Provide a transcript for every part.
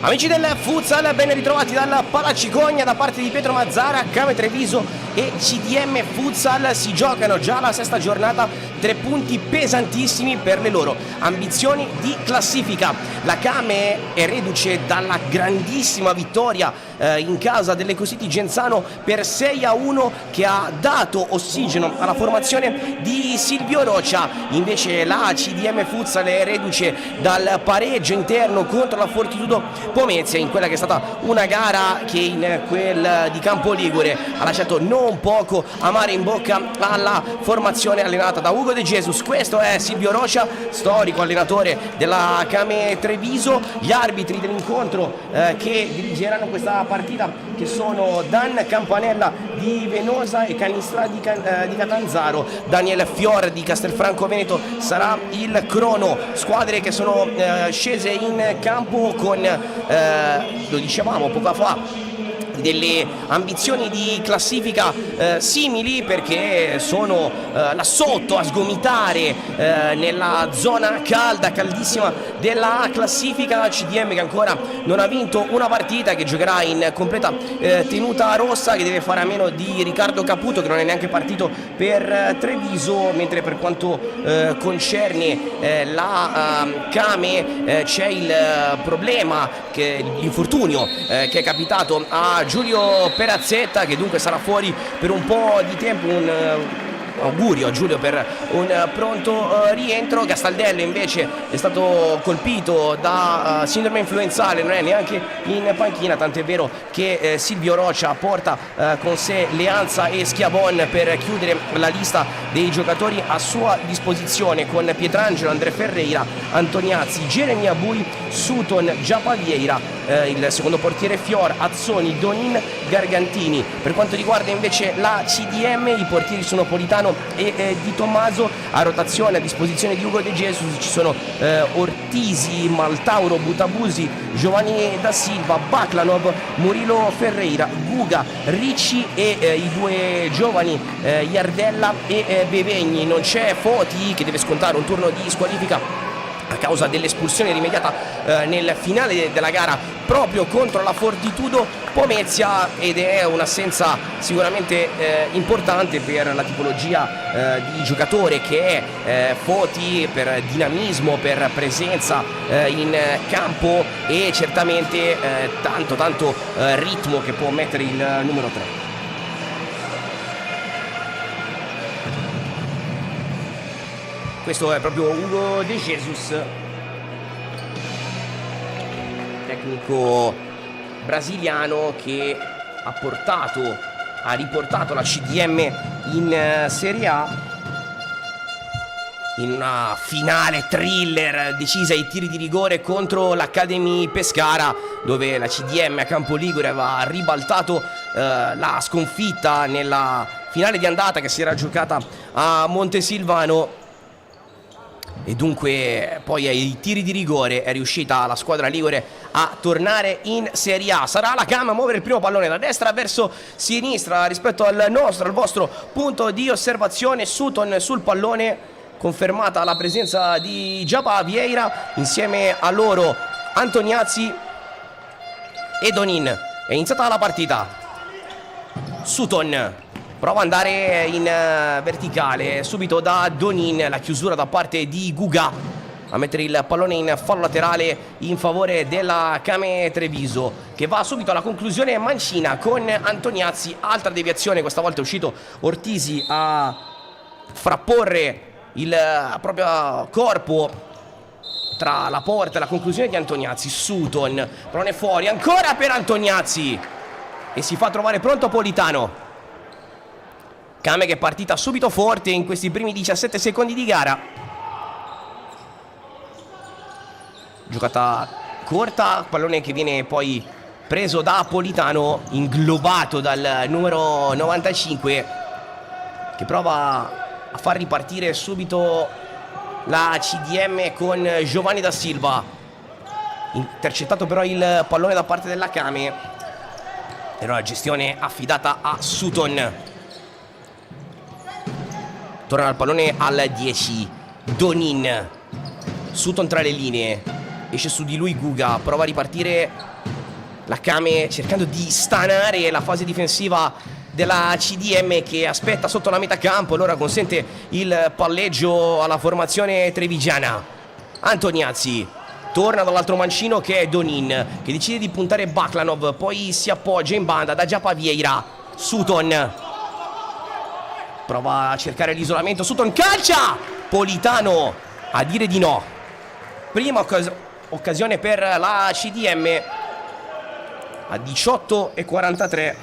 Amici del futsal, ben ritrovati dalla Palacicogna da parte di Pietro Mazzara. Kame Treviso e CDM Futsal si giocano già la sesta giornata, 3 punti pesantissimi per le loro ambizioni di classifica. La Kame è reduce dalla grandissima vittoria in casa dell'Ecocity Genzano per 6-1 che ha dato ossigeno alla formazione di Silvio Rocia. Invece la CDM Futsal è reduce dal pareggio interno contro la Fortitudo Pomezia in quella che è stata una gara che in quel di Campo Ligure ha lasciato non poco amare in bocca alla formazione allenata da Ugo De Jesus. Questo è Silvio Rocia, storico allenatore della Kame Treviso. Gli arbitri dell'incontro che dirigeranno questa partita, che sono Dan Campanella di Venosa e Canistra di Catanzaro. Daniel Fior di Castelfranco Veneto sarà il crono. Squadre che sono scese in campo con lo dicevamo poco fa, delle ambizioni di classifica simili, perché sono là sotto a sgomitare nella zona calda, caldissima della classifica. CDM che ancora non ha vinto una partita, che giocherà in completa tenuta rossa, che deve fare a meno di Riccardo Caputo, che non è neanche partito per Treviso. Mentre per quanto concerne la Kame c'è il problema, che l'infortunio che è capitato a Giulio Perazzetta, che dunque sarà fuori per un po' di tempo. Un augurio a Giulio per un pronto rientro. Castaldello invece è stato colpito da sindrome influenzale, non è neanche in panchina, tant'è vero che Silvio Rocia porta con sé Leanza e Schiavon per chiudere la lista dei giocatori a sua disposizione, con Pietrangelo, Andrea Ferreira, Antoniazzi, Geremia Bui, Sutton, Giapavieira, il secondo portiere Fior, Azzoni, Donin, Gargantini. Per quanto riguarda invece la CDM, i portieri sono Politano e Di Tommaso. A rotazione a disposizione di Ugo De Jesus ci sono Ortisi, Maltauro, Butabusi, Giovanni da Silva, Baklanov, Murilo Ferreira, Guga, Ricci e i due giovani Iardella e Bevegni. Non c'è Foti, che deve scontare un turno di squalifica a causa dell'espulsione rimediata nel finale della gara proprio contro la Fortitudo Pomezia, ed è un'assenza sicuramente importante per la tipologia di giocatore che è Foti, per dinamismo, per presenza in campo e certamente tanto ritmo che può mettere il numero 3. Questo è proprio Ugo De Jesus, tecnico brasiliano, che ha riportato la CDM in Serie A in una finale thriller decisa ai tiri di rigore contro l'Academy Pescara, dove la CDM a Campo Ligure aveva ribaltato la sconfitta nella finale di andata che si era giocata a Montesilvano. E dunque poi ai tiri di rigore è riuscita la squadra ligure a tornare in Serie A. Sarà la Kame a muovere il primo pallone da destra verso sinistra rispetto al vostro punto di osservazione. Sutton sul pallone, confermata la presenza di Giapa Vieira, insieme a loro Antoniazzi e Donin. È iniziata la partita. Sutton prova ad andare in verticale subito da Donin, la chiusura da parte di Guga a mettere il pallone in fallo laterale in favore della Kame Treviso, che va subito alla conclusione mancina con Antoniazzi. Altra deviazione, questa volta è uscito Ortisi a frapporre il proprio corpo tra la porta e la conclusione di Antoniazzi. Sutton, pallone fuori ancora per Antoniazzi e si fa trovare pronto Politano. Kame che è partita subito forte in questi primi 17 secondi di gara. Giocata corta, pallone che viene poi preso da Politano, inglobato dal numero 95, che prova a far ripartire subito la CDM con Giovanni da Silva. Intercettato però il pallone da parte della Kame. Era la gestione affidata a Sutton. Torna al pallone al 10 Donin. Sutton tra le linee, esce su di lui Guga, prova a ripartire la Kame cercando di stanare la fase difensiva della CDM che aspetta sotto la metà campo, allora consente il palleggio alla formazione trevigiana. Antoniazzi torna dall'altro mancino che è Donin, che decide di puntare Baklanov, poi si appoggia in banda da Giappa Vieira. Sutton prova a cercare l'isolamento, Sutton calcia, Politano a dire di no. Prima occasione per la CDM a 18:43.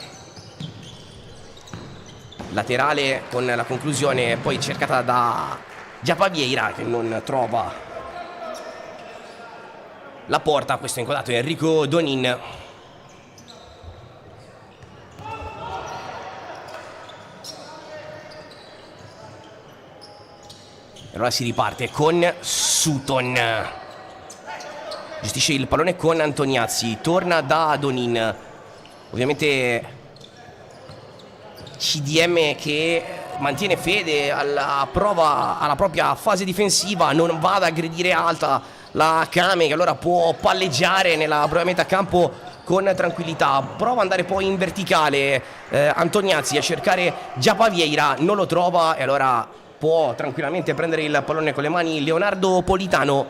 Laterale con la conclusione poi cercata da Giappa Vieira che non trova la porta. Questo è inquadrato Enrico Donin. Allora si riparte con Sutton, gestisce il pallone con Antoniazzi, torna da Donin. Ovviamente CDM che mantiene fede alla propria fase difensiva, non va ad aggredire alta la Kame che allora può palleggiare nella propria metà campo con tranquillità. Prova ad andare poi in verticale Antoniazzi a cercare Giappa Vieira, non lo trova e allora può tranquillamente prendere il pallone con le mani Leonardo Politano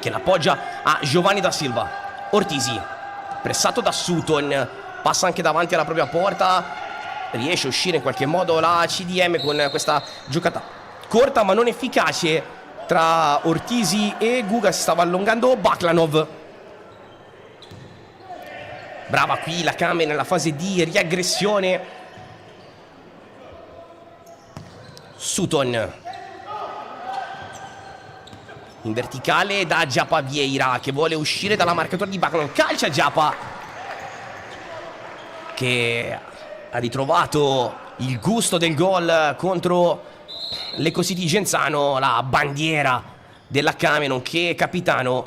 che l'appoggia a Giovanni da Silva. Ortisi pressato da Sutton, passa anche davanti alla propria porta, riesce a uscire in qualche modo la CDM con questa giocata corta ma non efficace tra Ortisi e Guga. Si stava allungando Baklanov. Brava qui la Kame nella fase di riaggressione. Sutton in verticale da Giappa Vieira che vuole uscire dalla marcatura di Baklanov, calcia Giappa che ha ritrovato il gusto del gol contro l'Eco City Genzano, la bandiera della Kame nonché capitano.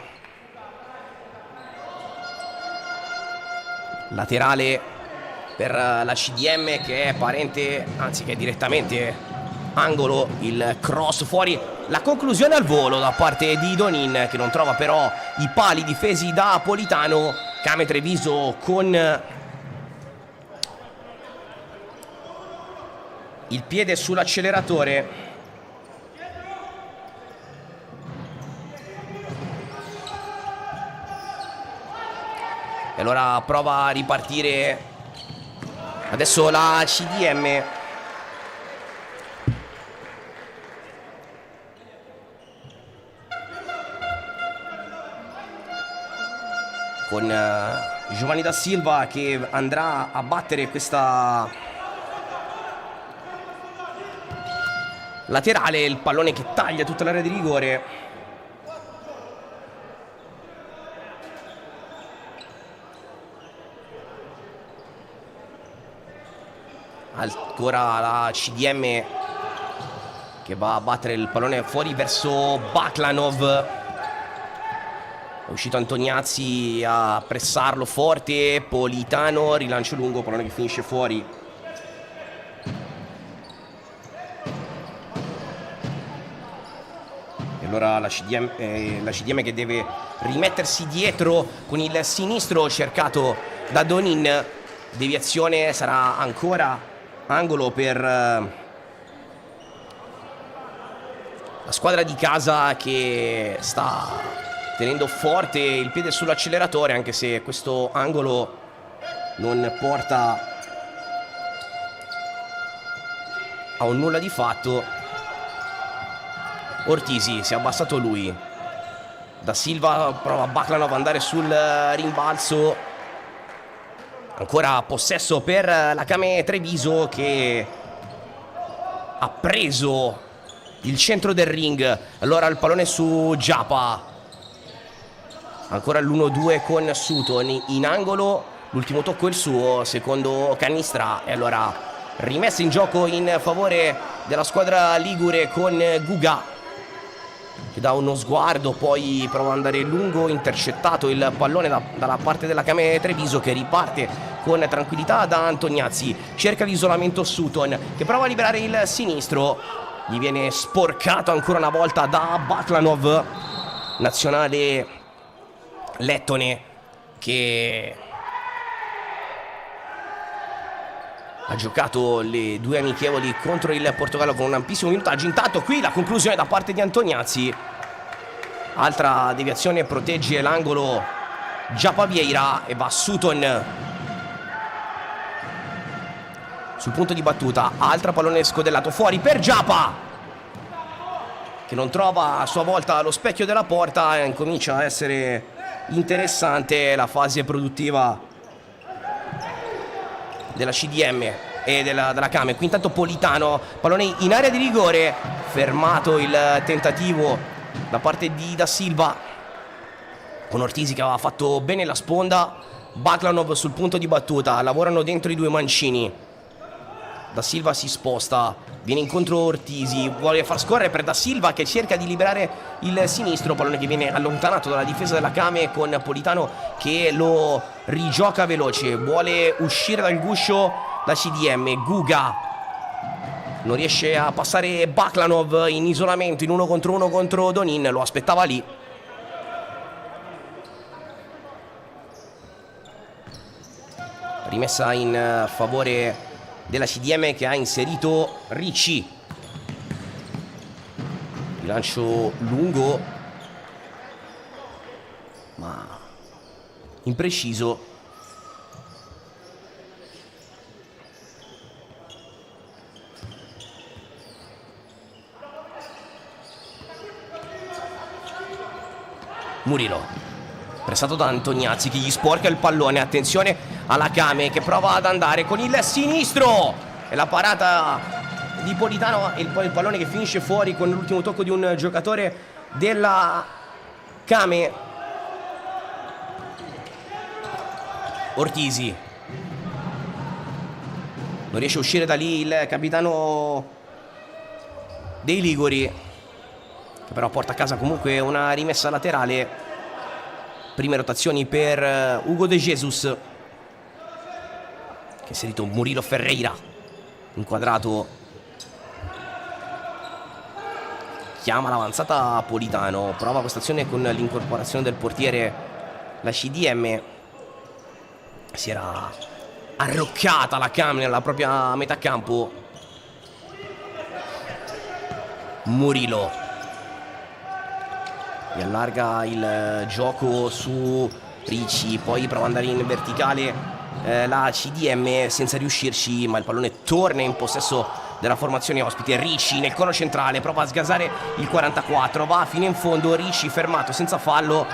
Laterale per la CDM che è parente, anzi che è direttamente angolo, il cross fuori, la conclusione al volo da parte di Donin che non trova però i pali difesi da Politano. Kame Treviso con il piede sull'acceleratore. E allora prova a ripartire adesso la CDM. Con Giovanni da Silva che andrà a battere questa laterale, il pallone che taglia tutta l'area di rigore. Ancora la CDM che va a battere il pallone fuori verso Baklanov. È uscito Antoniazzi a pressarlo forte, Politano, rilancio lungo, pallone che finisce fuori. E allora la CDM che deve rimettersi dietro con il sinistro cercato da Donin. Deviazione, sarà ancora angolo per la squadra di casa che sta tenendo forte il piede sull'acceleratore, anche se questo angolo non porta a un nulla di fatto. Ortisi si è abbassato lui, da Silva prova Baklanov ad andare sul rimbalzo. Ancora possesso per la Kame Treviso che ha preso il centro del ring. Allora il pallone su Giappa. Ancora l'1-2 con Sutton in angolo, l'ultimo tocco è il suo, secondo Cannistra. E allora rimessa in gioco in favore della squadra ligure con Guga che dà uno sguardo, poi prova ad andare lungo, intercettato il pallone dalla parte della Kame Treviso che riparte con tranquillità da Antoniazzi. Cerca l'isolamento Sutton che prova a liberare il sinistro, gli viene sporcato ancora una volta da Baklanov. nazionale lettone che ha giocato le 2 amichevoli contro il Portogallo con un ampissimo minutaggio. Intanto qui la conclusione da parte di Antoniazzi. Altra deviazione, protegge l'angolo Giapa Vieira e va Sutton sul punto di battuta. Altra pallone scodellato fuori per Giapa, che non trova a sua volta lo specchio della porta, e incomincia a essere interessante la fase produttiva della CDM e della Came. Qui intanto Politano, pallone in area di rigore, fermato il tentativo da parte di Da Silva, con Ortisi che aveva fatto bene la sponda. Baklanov sul punto di battuta, lavorano dentro i 2 mancini. Da Silva si sposta, viene incontro Ortisi, vuole far scorrere per Da Silva che cerca di liberare il sinistro, pallone che viene allontanato dalla difesa della Came, con Politano che lo rigioca veloce, vuole uscire dal guscio la CDM. Guga non riesce a passare Baklanov in isolamento, in 1 contro 1 contro Donin, lo aspettava lì. Rimessa in favore della CDM che ha inserito Ricci. Il lancio lungo ma impreciso. Murilo, pressato da Antoniazzi che gli sporca il pallone. Attenzione alla Came che prova ad andare con il sinistro, e la parata di Politano e il pallone che finisce fuori con l'ultimo tocco di un giocatore della Came. Ortisi non riesce a uscire da lì il capitano dei Liguri, che però porta a casa comunque una rimessa laterale. Prime rotazioni per Hugo De Jesus, che è inserito Murilo Ferreira, inquadrato, chiama l'avanzata Politano, prova questa azione con l'incorporazione del portiere. La CDM si era arroccata la Cam nella propria metà campo. Murilo allarga il gioco su Ricci, poi prova ad andare in verticale la CDM senza riuscirci, ma il pallone torna in possesso della formazione ospite. Ricci nel cono centrale, prova a sgasare il 44, va fino in fondo. Ricci fermato senza fallo,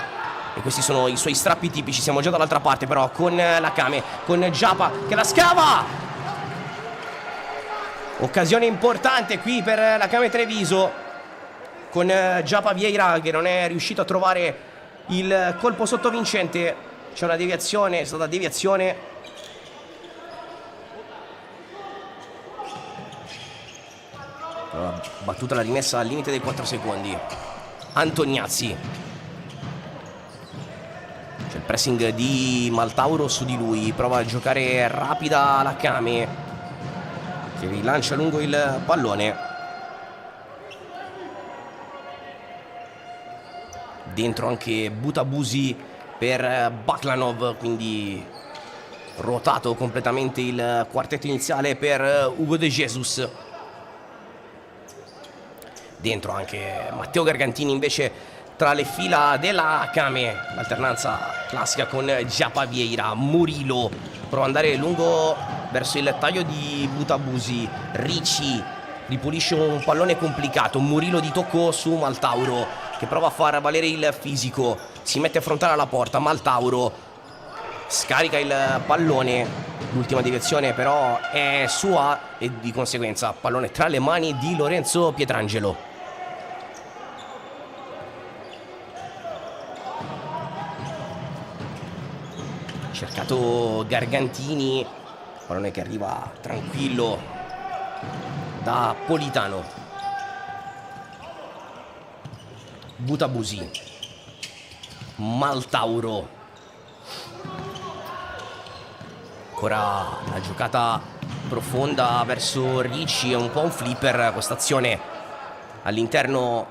e questi sono i suoi strappi tipici. Siamo già dall'altra parte però, con la Came, con Giapa che la scava. Occasione importante qui per la Came Treviso, con Giapa Vieira che non è riuscito a trovare il colpo sottovincente. C'è una deviazione, è stata deviazione. Battuta la rimessa al limite dei 4 secondi. Antoniazzi, c'è il pressing di Maltauro su di lui, prova a giocare rapida la Came che rilancia lungo il pallone. Dentro anche Butabusi per Baklanov, quindi ruotato completamente il quartetto iniziale per Hugo De Jesus. Dentro anche Matteo Gargantini invece tra le fila della Came, l'alternanza classica con Giapa Vieira. Murilo prova ad andare lungo verso il taglio di Butabusi. Ricci ripulisce un pallone complicato. Murilo di tocco su Maltauro che prova a far valere il fisico, si mette a frontale alla porta. Maltauro scarica il pallone, l'ultima deviazione però è sua e di conseguenza pallone tra le mani di Lorenzo Pietrangelo. Cercato Gargantini, pallone che arriva tranquillo da Politano. Butabusi, Maltauro, ancora la giocata profonda verso Ricci, è un po' un flipper questa azione all'interno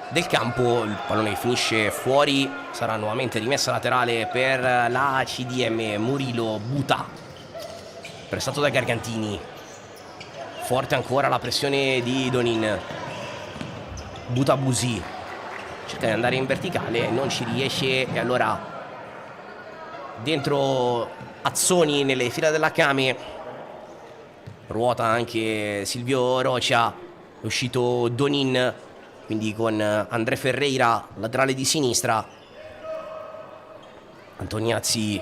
del campo. Il pallone che finisce fuori, sarà nuovamente rimessa laterale per la CDM. Murillo, Buta, pressato da Gargantini, forte ancora la pressione di Donin. Buta Busi, cerca di andare in verticale, non ci riesce, e allora dentro Azzoni nelle fila della Kame, ruota anche Silvio Rocia, è uscito Donin, quindi con André Ferreira laterale di sinistra. Antoniazzi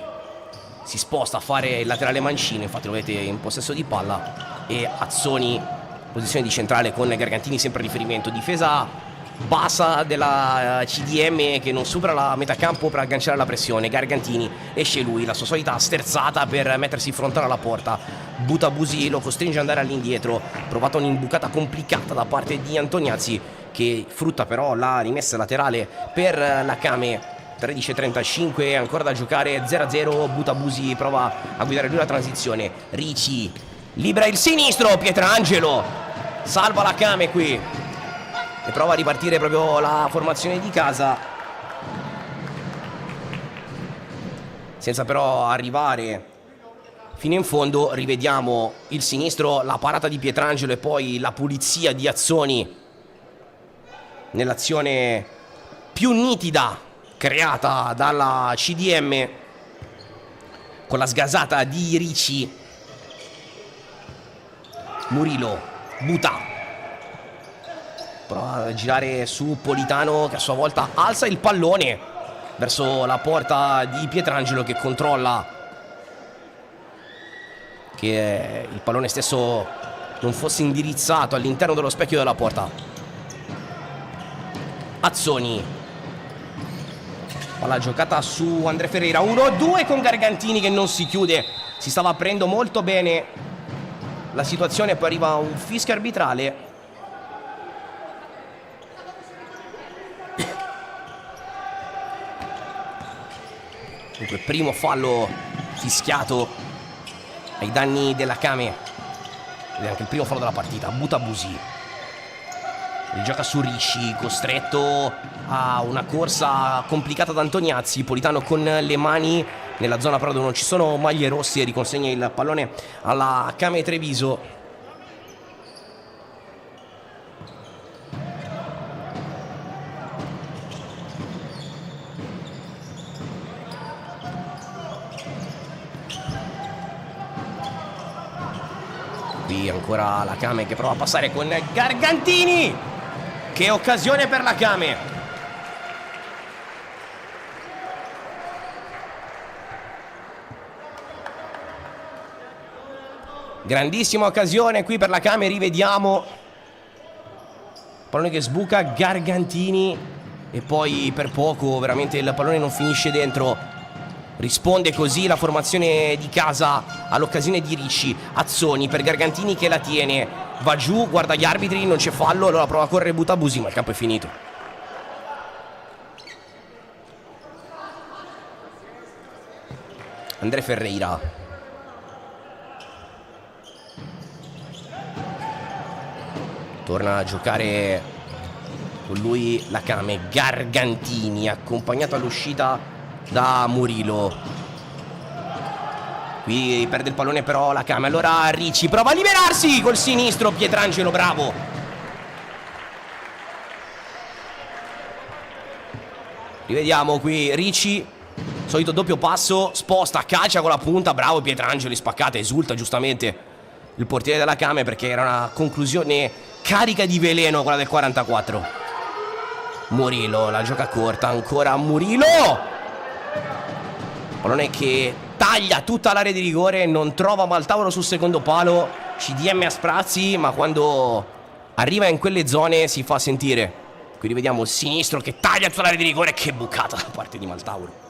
si sposta a fare il laterale mancino, infatti lo vedete in possesso di palla, e Azzoni posizione di centrale con Gargantini sempre a riferimento. Difesa bassa della CDM che non supera la metà campo per agganciare la pressione. Gargantini, esce lui, la sua solita sterzata per mettersi frontale alla porta. Butabusi lo costringe ad andare all'indietro, provata un'imbucata complicata da parte di Antoniazzi, che frutta però la rimessa laterale per la Kame. 13:35 ancora da giocare, 0-0. Butabusi prova a guidare lui la transizione. Ricci libera il sinistro, Pietrangelo salva la Kame qui e prova a ripartire proprio la formazione di casa, senza però arrivare fino in fondo. Rivediamo il sinistro, la parata di Pietrangelo e poi la pulizia di Azzoni nell'azione più nitida creata dalla CDM, con la sgasata di Ricci. Murillo, Buta, prova a girare su Politano, che a sua volta alza il pallone verso la porta di Pietrangelo, che controlla che il pallone stesso non fosse indirizzato all'interno dello specchio della porta. Azzoni, palla giocata su André Ferreira, 1-2 con Gargantini che non si chiude, si stava aprendo molto bene la situazione, poi arriva un fischio arbitrale. Dunque primo fallo fischiato ai danni della Kame, ed è anche il primo fallo della partita. Butabusi gioca su Ricci, costretto a una corsa complicata da Antoniazzi. Politano con le mani nella zona però dove non ci sono maglie rosse, e riconsegna il pallone alla Kame Treviso. Qui ancora la Kame che prova a passare con Gargantini. Che occasione per la Kame. Grandissima occasione qui per la Kame, rivediamo. Pallone che sbuca, Gargantini, e poi per poco veramente il pallone non finisce dentro. Risponde così la formazione di casa all'occasione di Ricci. Azzoni per Gargantini che la tiene, va giù, guarda gli arbitri, non c'è fallo, allora prova a correre Butabusi, ma il campo è finito. André Ferreira, torna a giocare con lui la Kame. Gargantini accompagnato all'uscita da Murillo. Qui perde il pallone però la Kame, allora Ricci prova a liberarsi col sinistro. Pietrangelo bravo. Rivediamo qui Ricci, solito doppio passo, sposta, calcia con la punta, bravo Pietrangelo, spaccata, esulta giustamente il portiere della Kame, perché era una conclusione carica di veleno quella del 44. Murillo la gioca corta, ancora Murillo, pallone che taglia tutta l'area di rigore, non trova Maltavolo sul secondo palo. CDM a sprazzi, ma quando arriva in quelle zone si fa sentire. Qui rivediamo il sinistro che taglia tutta l'area di rigore. Che bucata da parte di Maltavolo.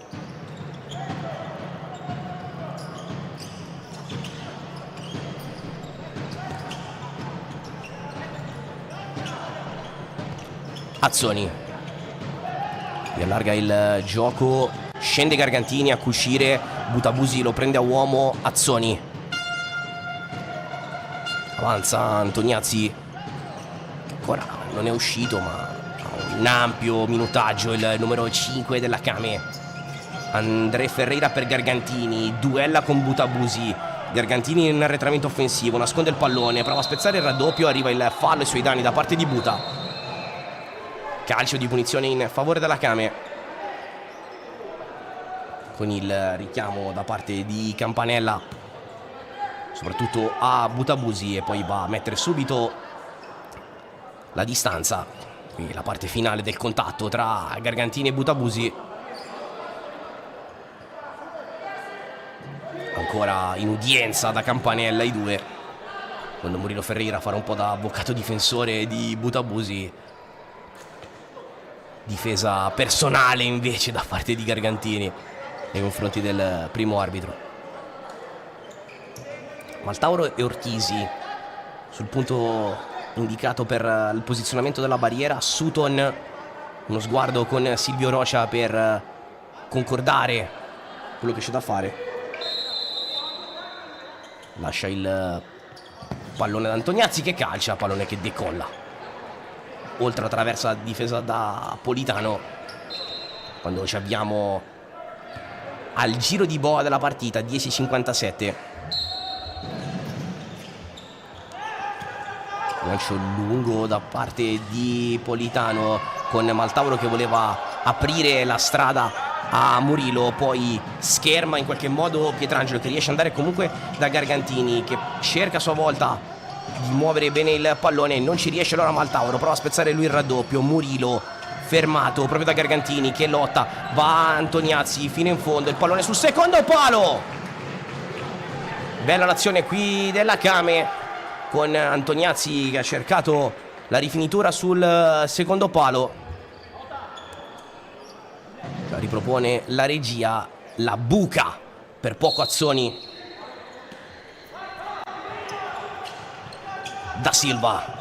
Azzoni riallarga il gioco, scende Gargantini a cuscire, Butabusi lo prende a uomo. Azzoni avanza Antoniazzi, che ancora non è uscito ma ha un ampio minutaggio il numero 5 della Kame. André Ferreira per Gargantini, duella con Butabusi. Gargantini in arretramento offensivo, nasconde il pallone, prova a spezzare il raddoppio, arriva il fallo ai suoi danni da parte di Buta. Calcio di punizione in favore della Kame, con il richiamo da parte di Campanella soprattutto a Butabusi, e poi va a mettere subito la distanza. Qui la parte finale del contatto tra Gargantini e Butabusi. Ancora in udienza da Campanella i due, quando Murilo Ferreira farà un po' da avvocato difensore di Butabusi. Difesa personale invece da parte di Gargantini nei confronti del primo arbitro. Maltauro e Ortisi sul punto indicato per il posizionamento della barriera. Sutton, uno sguardo con Silvio Rocha per concordare quello che c'è da fare. Lascia il pallone ad Antoniazzi che calcia, pallone che decolla oltre la traversa difesa da Politano, quando ci abbiamo al giro di boa della partita, 10:57. Lancio lungo da parte di Politano, con Maltauro che voleva aprire la strada a Murilo, poi scherma in qualche modo Pietrangelo, che riesce ad andare comunque da Gargantini, che cerca a sua volta di muovere bene il pallone, non ci riesce. Allora Maltauro prova a spezzare lui il raddoppio, Murilo fermato proprio da Gargantini che lotta, va Antoniazzi fino in fondo, il pallone sul secondo palo. Bella l'azione qui della Kame, con Antoniazzi che ha cercato la rifinitura sul secondo palo. La ripropone la regia, la buca per poco Azzoni. Da Silva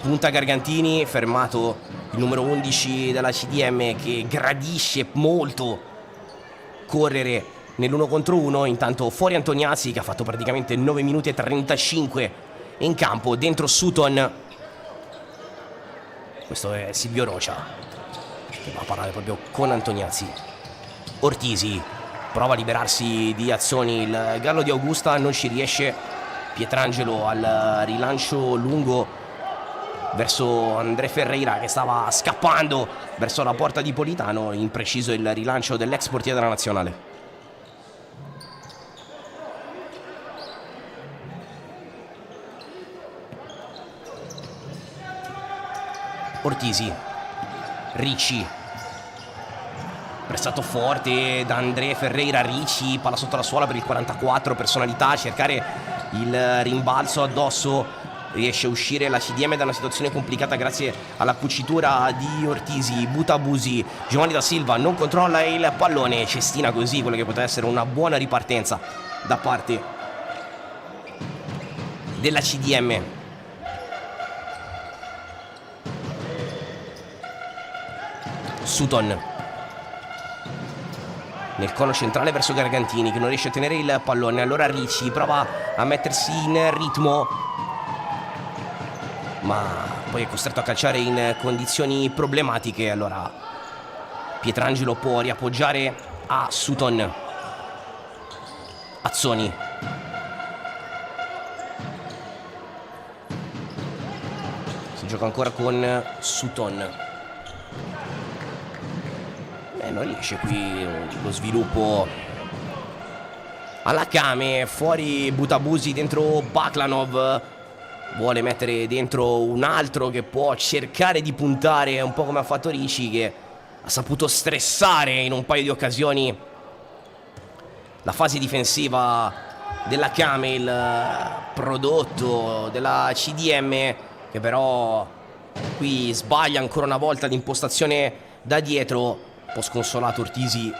punta Gargantini, fermato il numero 11 della CDM, che gradisce molto correre nell'1 contro 1. Intanto fuori Antoniazzi, che ha fatto praticamente 9 minuti e 35 in campo. Dentro Sutton, questo è Silvio Rocha che va a parlare proprio con Antoniazzi. Ortisi prova a liberarsi di Azzoni, il gallo di Augusta non ci riesce. Pietrangelo al rilancio lungo verso André Ferreira, che stava scappando verso la porta di Politano. Impreciso il rilancio dell'ex portiere della nazionale. Ortisi, Ricci, prestato forte da André Ferreira. Ricci, palla sotto la suola per il 44, personalità, cercare il rimbalzo addosso, riesce a uscire la CDM da una situazione complicata grazie alla cucitura di Ortisi. Butabusi, Giovanni da Silva non controlla il pallone, cestina così quella che poteva essere una buona ripartenza da parte della CDM. Sutton nel cono centrale verso Gargantini, che non riesce a tenere il pallone. Allora Ricci prova a mettersi in ritmo, ma poi è costretto a calciare in condizioni problematiche. Allora Pietrangelo può riappoggiare a Sutton. Azzoni, si gioca ancora con Sutton. Non riesce qui lo sviluppo alla Kame. Fuori Butabusi, dentro Baklanov, vuole mettere dentro un altro che può cercare di puntare, un po' come ha fatto Ricci, che ha saputo stressare in un paio di occasioni la fase difensiva della Kame, il prodotto della CDM, che però qui sbaglia ancora una volta l'impostazione da dietro. Un po' sconsolato Ortisi,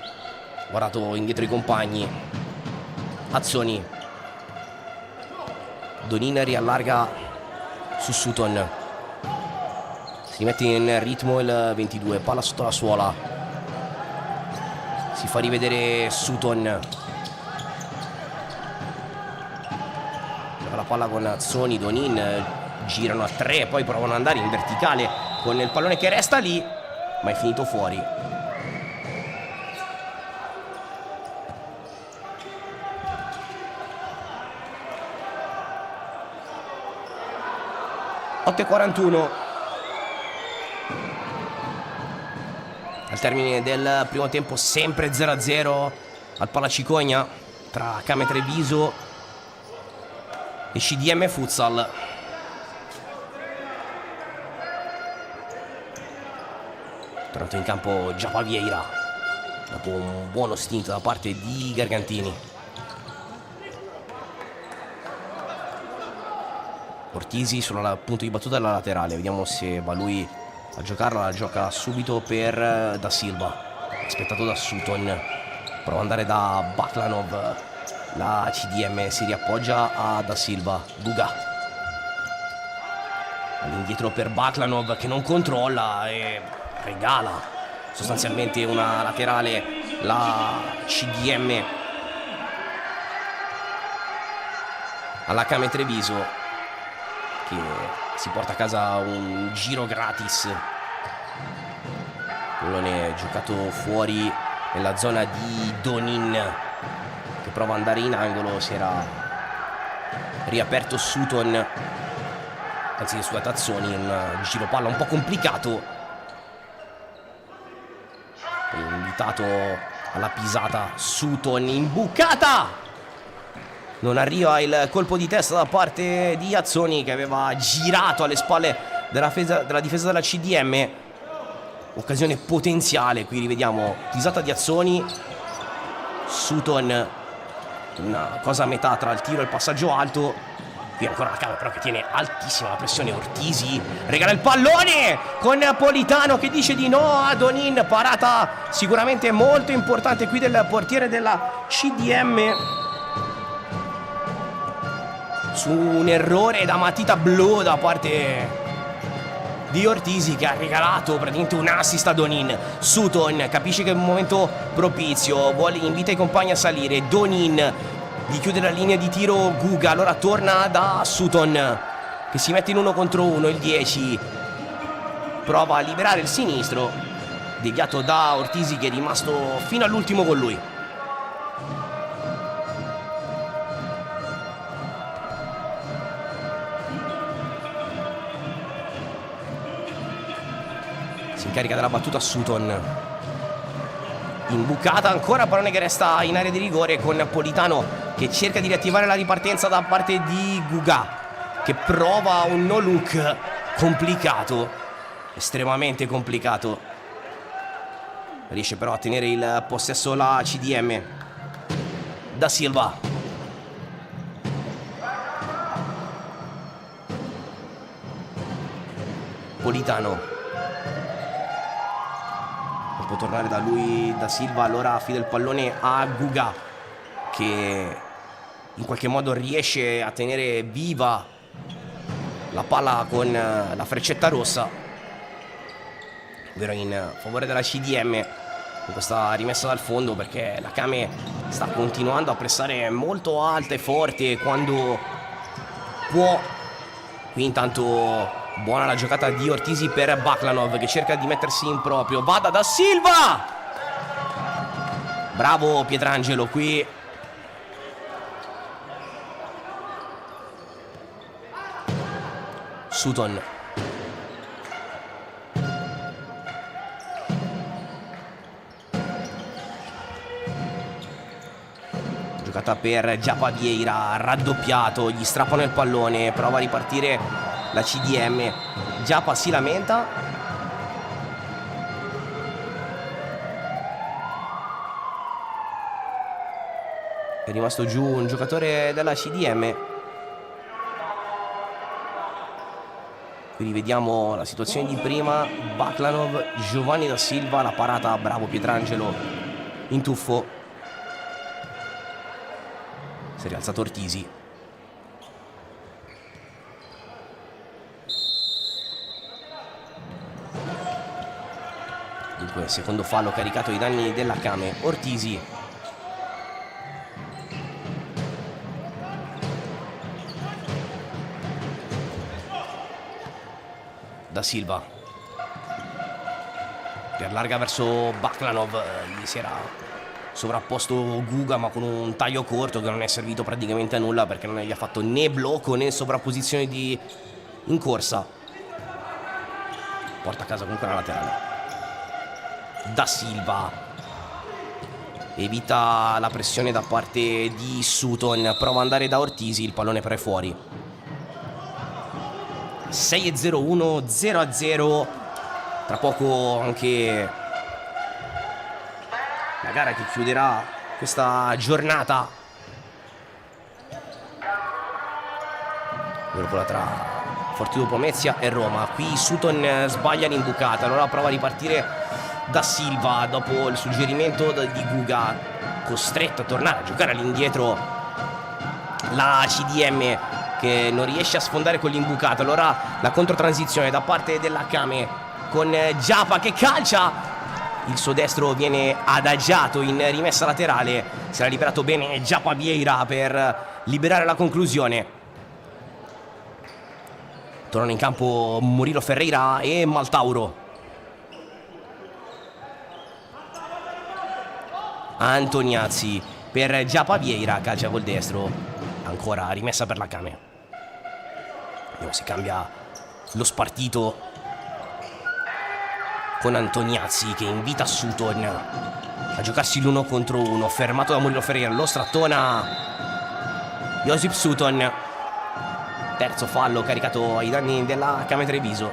guardato indietro i compagni. Azzoni, Donin riallarga su Sutton, si mette in ritmo il 22, palla sotto la suola, si fa rivedere Sutton, gioca la palla con Azzoni, Donin, girano a 3, poi provano ad andare in verticale con il pallone che resta lì, ma è finito fuori. (8:41) al termine del primo tempo, sempre 0-0 al Palacicogna tra Came Treviso e CDM Futsal. Tornato in campo Giappa Vieira dopo un buono stint da parte di Gargantini. Ortisi sulla punto di battuta della laterale, vediamo se va lui a giocarla. La gioca subito per Da Silva, aspettato da Sutton, prova ad andare da Baklanov, la CDM si riappoggia a Da Silva. Guga all'indietro per Baklanov che non controlla e regala sostanzialmente una laterale la CDM alla Came Treviso, che si porta a casa un giro gratis. Pallone giocato fuori nella zona di Donin, che prova ad andare in angolo. Si era riaperto Sutton, anzi su Tazzoni, un giro palla un po' complicato. Invitato alla pisata Sutton, imbucata, non arriva il colpo di testa da parte di Azzoni, che aveva girato alle spalle della difesa della CDM. Occasione potenziale, qui rivediamo pisata di Azzoni. Sutton, una cosa a metà tra il tiro e il passaggio alto. Qui ancora la Came però che tiene altissima la pressione. Ortisi regala il pallone con Politano che dice di no a Donin. Parata sicuramente molto importante qui del portiere della CDM su un errore da matita blu da parte di Ortisi, che ha regalato praticamente un assist a Donin. Sutton capisce che è un momento propizio, invita i compagni a salire. Donin gli chiude la linea di tiro Guga, allora torna da Sutton che si mette in 1 contro 1. Il 10 prova a liberare il sinistro, deviato da Ortisi che è rimasto fino all'ultimo con lui. Si incarica della battuta Sutton, imbucata ancora, pallone che resta in area di rigore con Politano che cerca di riattivare la ripartenza da parte di Guga, che prova un no look complicato, estremamente complicato. Riesce però a tenere il possesso la CDM. Da Silva, Politano, può tornare da lui Da Silva, allora affida il pallone a Guga, che in qualche modo riesce a tenere viva la palla con la freccetta rossa, ovvero in favore della CDM con questa rimessa dal fondo, perché la Came sta continuando a pressare molto alta e forte quando può. Qui intanto buona la giocata di Ortisi per Baklanov che cerca di mettersi in proprio. Vada Da Silva, bravo Pietrangelo qui. Sutton, giocata per Giappa Vieira, raddoppiato, gli strappano il pallone, prova a ripartire la CDM. Giappa si lamenta, è rimasto giù un giocatore della CDM. Qui rivediamo la situazione di prima. Baklanov, Giovanni Da Silva, la parata, bravo Pietrangelo in tuffo. Si è rialzato Ortisi. Dunque secondo fallo caricato ai danni della Came. Ortisi, Da Silva, riallarga verso Baklanov, gli si era sovrapposto Guga ma con un taglio corto che non è servito praticamente a nulla perché non gli ha fatto né blocco né sovrapposizione in corsa. Porta a casa comunque la laterale. Da Silva evita la pressione da parte di Sutton, prova ad andare da Ortisi, il pallone però è fuori. 6-0-1, 0-0. Tra poco anche la gara che chiuderà questa giornata. Quella tra Fortitudo Pomezia e Roma. Qui Sutton sbaglia l'imbucata, allora prova a ripartire da Silva dopo il suggerimento di Guga, costretto a tornare a giocare all'indietro la CDM che non riesce a sfondare con l'imbucata. Allora la controtransizione da parte della Kame con Giapa che calcia, il suo destro viene adagiato in rimessa laterale, si era liberato bene Giapa Vieira per liberare la conclusione. Tornano in campo Murilo Ferreira e Maltauro. Antoniazzi per Giapa Vieira, calcia col destro, ancora rimessa per la Kame. Vediamo se cambia lo spartito con Antoniazzi che invita Sutton a giocarsi l'1 contro 1, fermato da Murilo Ferreira, lo strattona Josip Sutton. Terzo fallo caricato ai danni della Kame Treviso.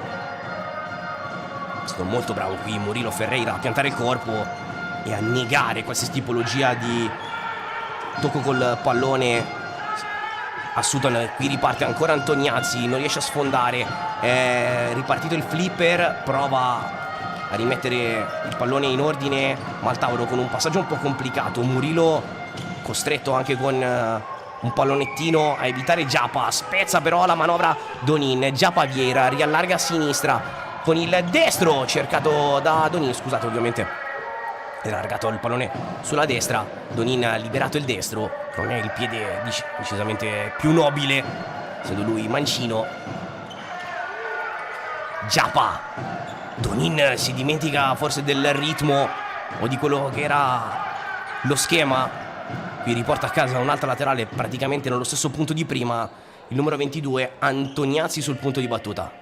È stato molto bravo qui Murilo Ferreira a piantare il corpo e a negare qualsiasi tipologia di tocco col pallone a Sutton. Qui riparte ancora Antoniazzi, non riesce a sfondare, è ripartito il flipper, prova a rimettere il pallone in ordine Maltauro con un passaggio un po' complicato. Murilo costretto anche con un pallonettino a evitare Giapa, spezza però la manovra Donin. Giapa Vieira riallarga a sinistra con il destro cercato da Donin, scusate, ovviamente era largato il pallone sulla destra. Donin ha liberato il destro, non è il piede decisamente più nobile, essendo lui mancino. Giapa, Donin si dimentica forse del ritmo o di quello che era lo schema. Qui riporta a casa un'altra laterale praticamente nello stesso punto di prima, il numero 22 Antoniazzi sul punto di battuta.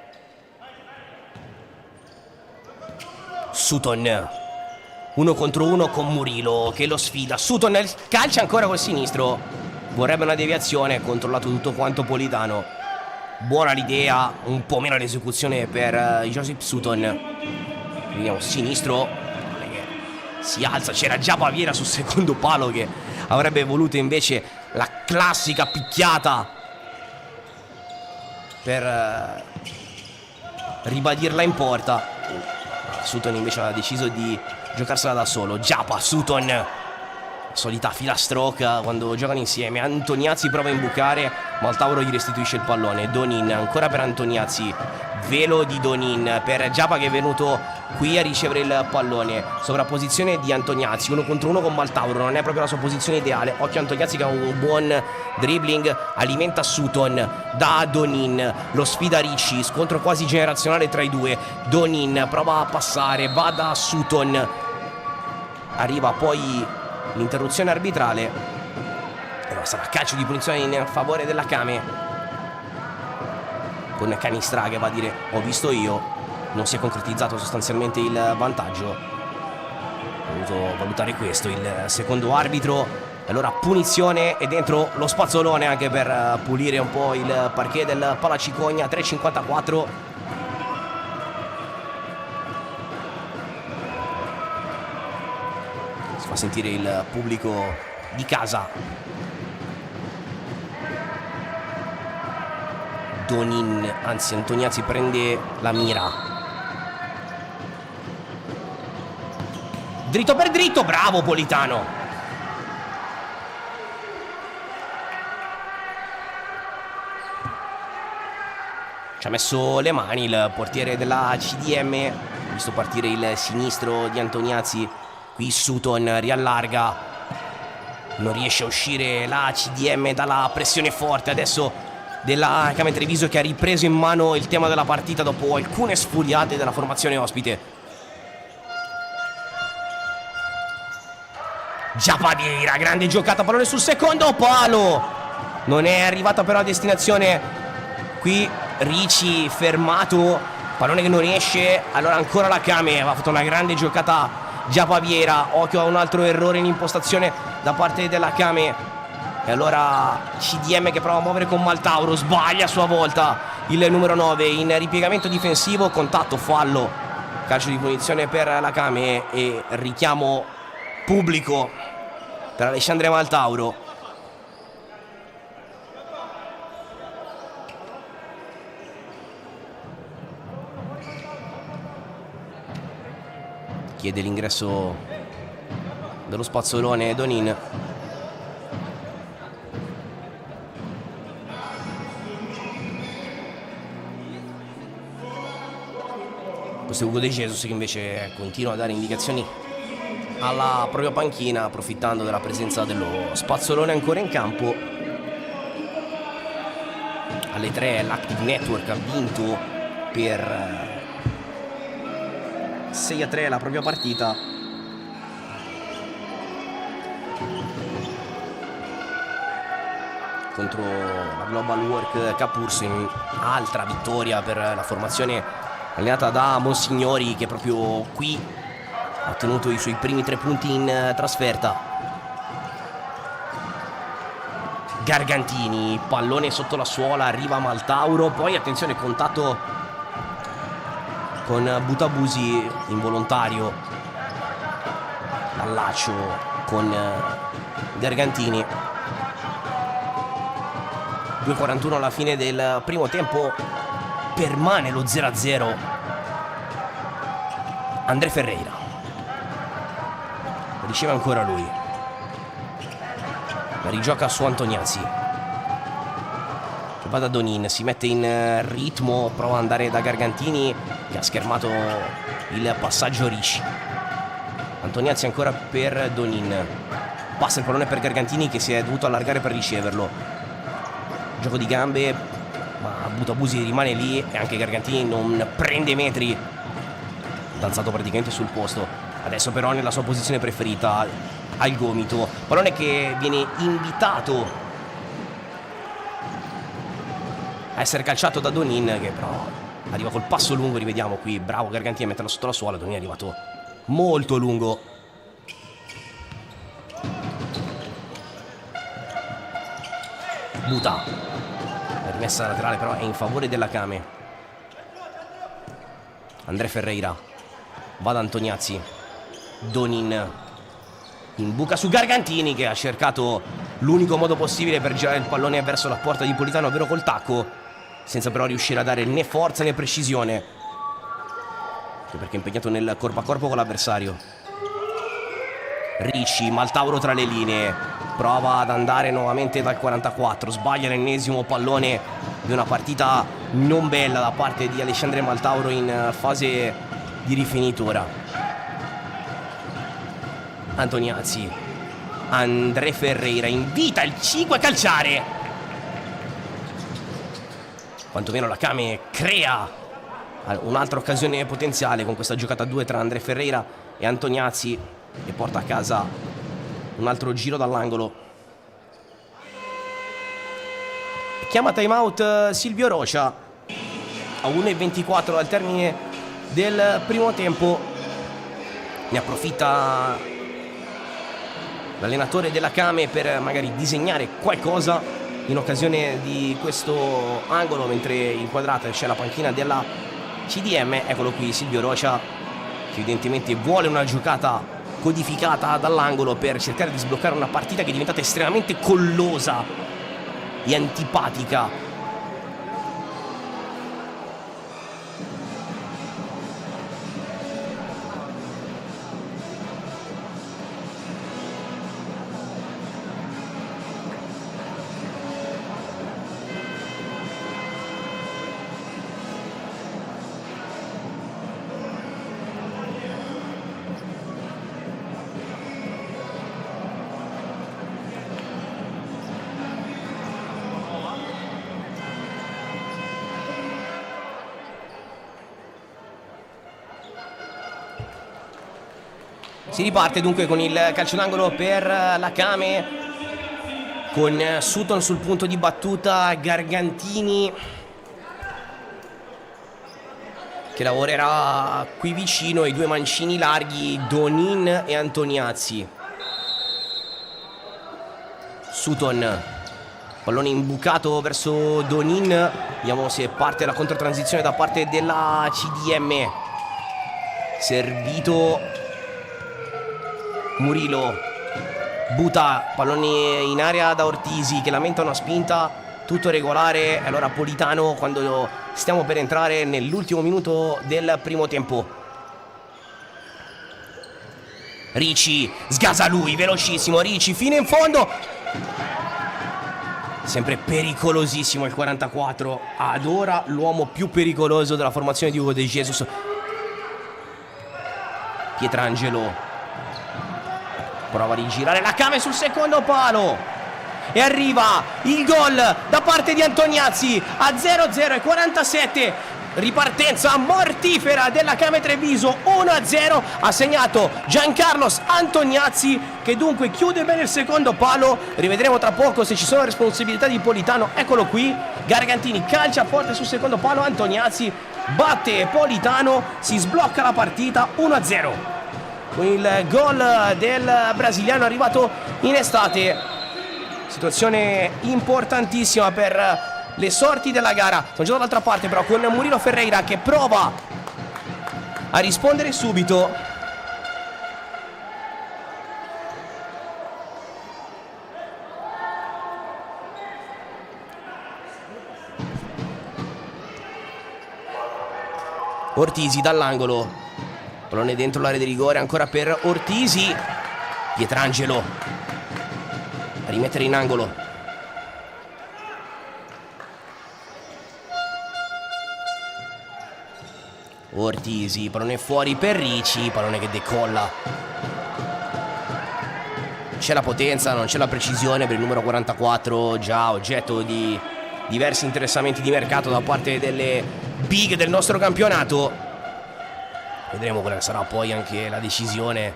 Sutton 1 contro 1 con Murilo che lo sfida. Sutton calcia ancora col sinistro, vorrebbe una deviazione, controllato tutto quanto Politano. Buona l'idea, un po' meno l'esecuzione per Josip Sutton. Vediamo sinistro, si alza, c'era già Baviera sul secondo palo che avrebbe voluto invece la classica picchiata per ribadirla in porta. Sutton invece ha deciso di giocarsela da solo. Giapa, Sutton, solita fila stroke quando giocano insieme. Antoniazzi prova a imbucare, Maltauro gli restituisce il pallone. Donin ancora per Antoniazzi, velo di Donin per Giapa che è venuto qui a ricevere il pallone. Sovrapposizione di Antoniazzi, 1 contro 1 con Maltauro, non è proprio la sua posizione ideale. Occhio Antoniazzi che ha un buon dribbling, alimenta Sutton da Donin, lo sfida Ricci, scontro quasi generazionale tra i due. Donin prova a passare, va da Sutton, arriva poi l'interruzione arbitrale, allora sarà calcio di punizione in favore della Kame con Canistra che va a dire ho visto io. Non si è concretizzato sostanzialmente il vantaggio, ho voluto valutare questo il secondo arbitro. E allora punizione e dentro lo spazzolone anche per pulire un po' il parquet del Palacicogna. 3,54. Fa sentire il pubblico di casa. Donin, anzi Antoniazzi prende la mira. Dritto per dritto, bravo Politano. Ci ha messo le mani il portiere della CDM, ha visto partire il sinistro di Antoniazzi. Qui Sutton riallarga, non riesce a uscire la CDM dalla pressione forte adesso della Kame Treviso, che ha ripreso in mano il tema della partita dopo alcune sfuriate della formazione ospite. Giapaviera, grande giocata, pallone sul secondo palo, non è arrivata però a destinazione. Qui Ricci fermato, pallone che non esce. Allora ancora la Kame, aveva fatto una grande giocata Giapaviera. Occhio a un altro errore in impostazione da parte della Kame. E allora CDM che prova a muovere con Maltauro, sbaglia a sua volta il numero 9 in ripiegamento difensivo, contatto, fallo, calcio di punizione per la Kame e richiamo pubblico per Alessandro Maltauro. Chiede l'ingresso dello spazzolone Donin. Questo è Ugo De Jesus che invece continua a dare indicazioni alla propria panchina, approfittando della presenza dello spazzolone ancora in campo. Alle 3 l'Active Network ha vinto per 6-3 la propria partita. Contro la Global Work Capursen, altra vittoria per la formazione allenata da Monsignori, che proprio qui ha ottenuto i suoi primi 3 punti in trasferta. Gargantini, pallone sotto la suola, arriva Maltauro, poi attenzione, contatto con Butabusi involontario, allaccio con Gargantini. 2:41 alla fine del primo tempo, permane lo 0-0. André Ferreira riceve ancora lui, la rigioca su Antoniazzi, che va da Donin, si mette in ritmo, prova ad andare da Gargantini che ha schermato il passaggio Ricci. Antoniazzi ancora per Donin, passa il pallone per Gargantini che si è dovuto allargare per riceverlo. Gioco di gambe, ma Butabusi rimane lì e anche Gargantini non prende metri, danzato praticamente sul posto. Adesso però nella sua posizione preferita, al gomito, pallone che viene invitato a essere calciato da Donin, che però arriva col passo lungo. Rivediamo qui, bravo Gargantini a metterlo sotto la suola. Donin è arrivato molto lungo. Buta, la rimessa laterale però è in favore della Kame. André Ferreira va da Antoniazzi, Donin imbuca su Gargantini che ha cercato l'unico modo possibile per girare il pallone verso la porta di Politano, ovvero col tacco, senza però riuscire a dare né forza né precisione, anche perché è impegnato nel corpo a corpo con l'avversario. Ricci, Maltauro tra le linee, prova ad andare nuovamente dal 44, sbaglia l'ennesimo pallone di una partita non bella da parte di Alessandro Maltauro in fase di rifinitura. Antoniazzi, André Ferreira invita il 5 a calciare. Quantomeno la Kame crea un'altra occasione potenziale con questa giocata a 2 tra André Ferreira e Antoniazzi, e porta a casa un altro giro dall'angolo. Chiama timeout Silvio Rocia a 1:24 al termine del primo tempo. Ne approfitta l'allenatore della Kame per magari disegnare qualcosa in occasione di questo angolo, mentre inquadrata c'è la panchina della CDM. Eccolo qui Silvio Rocia, che evidentemente vuole una giocata codificata dall'angolo per cercare di sbloccare una partita che è diventata estremamente collosa e antipatica. Si riparte dunque con il calcio d'angolo per la Kame, con Sutton sul punto di battuta, Gargantini che lavorerà qui vicino, i due mancini larghi Donin e Antoniazzi. Sutton, pallone imbucato verso Donin, vediamo se parte la controtransizione da parte della CDM. Servito Murillo, butta pallone in area da Ortisi che lamenta una spinta, tutto regolare. Allora Politano quando stiamo per entrare nell'ultimo minuto del primo tempo. Ricci, sgasa lui, velocissimo Ricci fino in fondo. Sempre pericolosissimo il 44, ad ora l'uomo più pericoloso della formazione di Hugo De Jesus. Pietrangelo prova a rigirare la Kame sul secondo palo e arriva il gol da parte di Antoniazzi a 0-0 e 47. Ripartenza mortifera della Kame Treviso, 1-0, ha segnato Giancarlos Antoniazzi che dunque chiude bene il secondo palo. Rivedremo tra poco se ci sono responsabilità di Politano. Eccolo qui, Gargantini calcia forte sul secondo palo, Antoniazzi batte Politano, si sblocca la partita, 1-0 con il gol del brasiliano arrivato in estate. Situazione importantissima per le sorti della gara. Sono già dall'altra parte però con Murilo Ferreira che prova a rispondere subito. Ortisi dall'angolo, pallone dentro l'area di rigore ancora per Ortisi. Pietrangelo a rimettere in angolo. Ortisi, pallone fuori per Ricci, pallone che decolla. C'è la potenza, non c'è la precisione per il numero 44, già oggetto di diversi interessamenti di mercato da parte delle big del nostro campionato. Vedremo quella sarà poi anche la decisione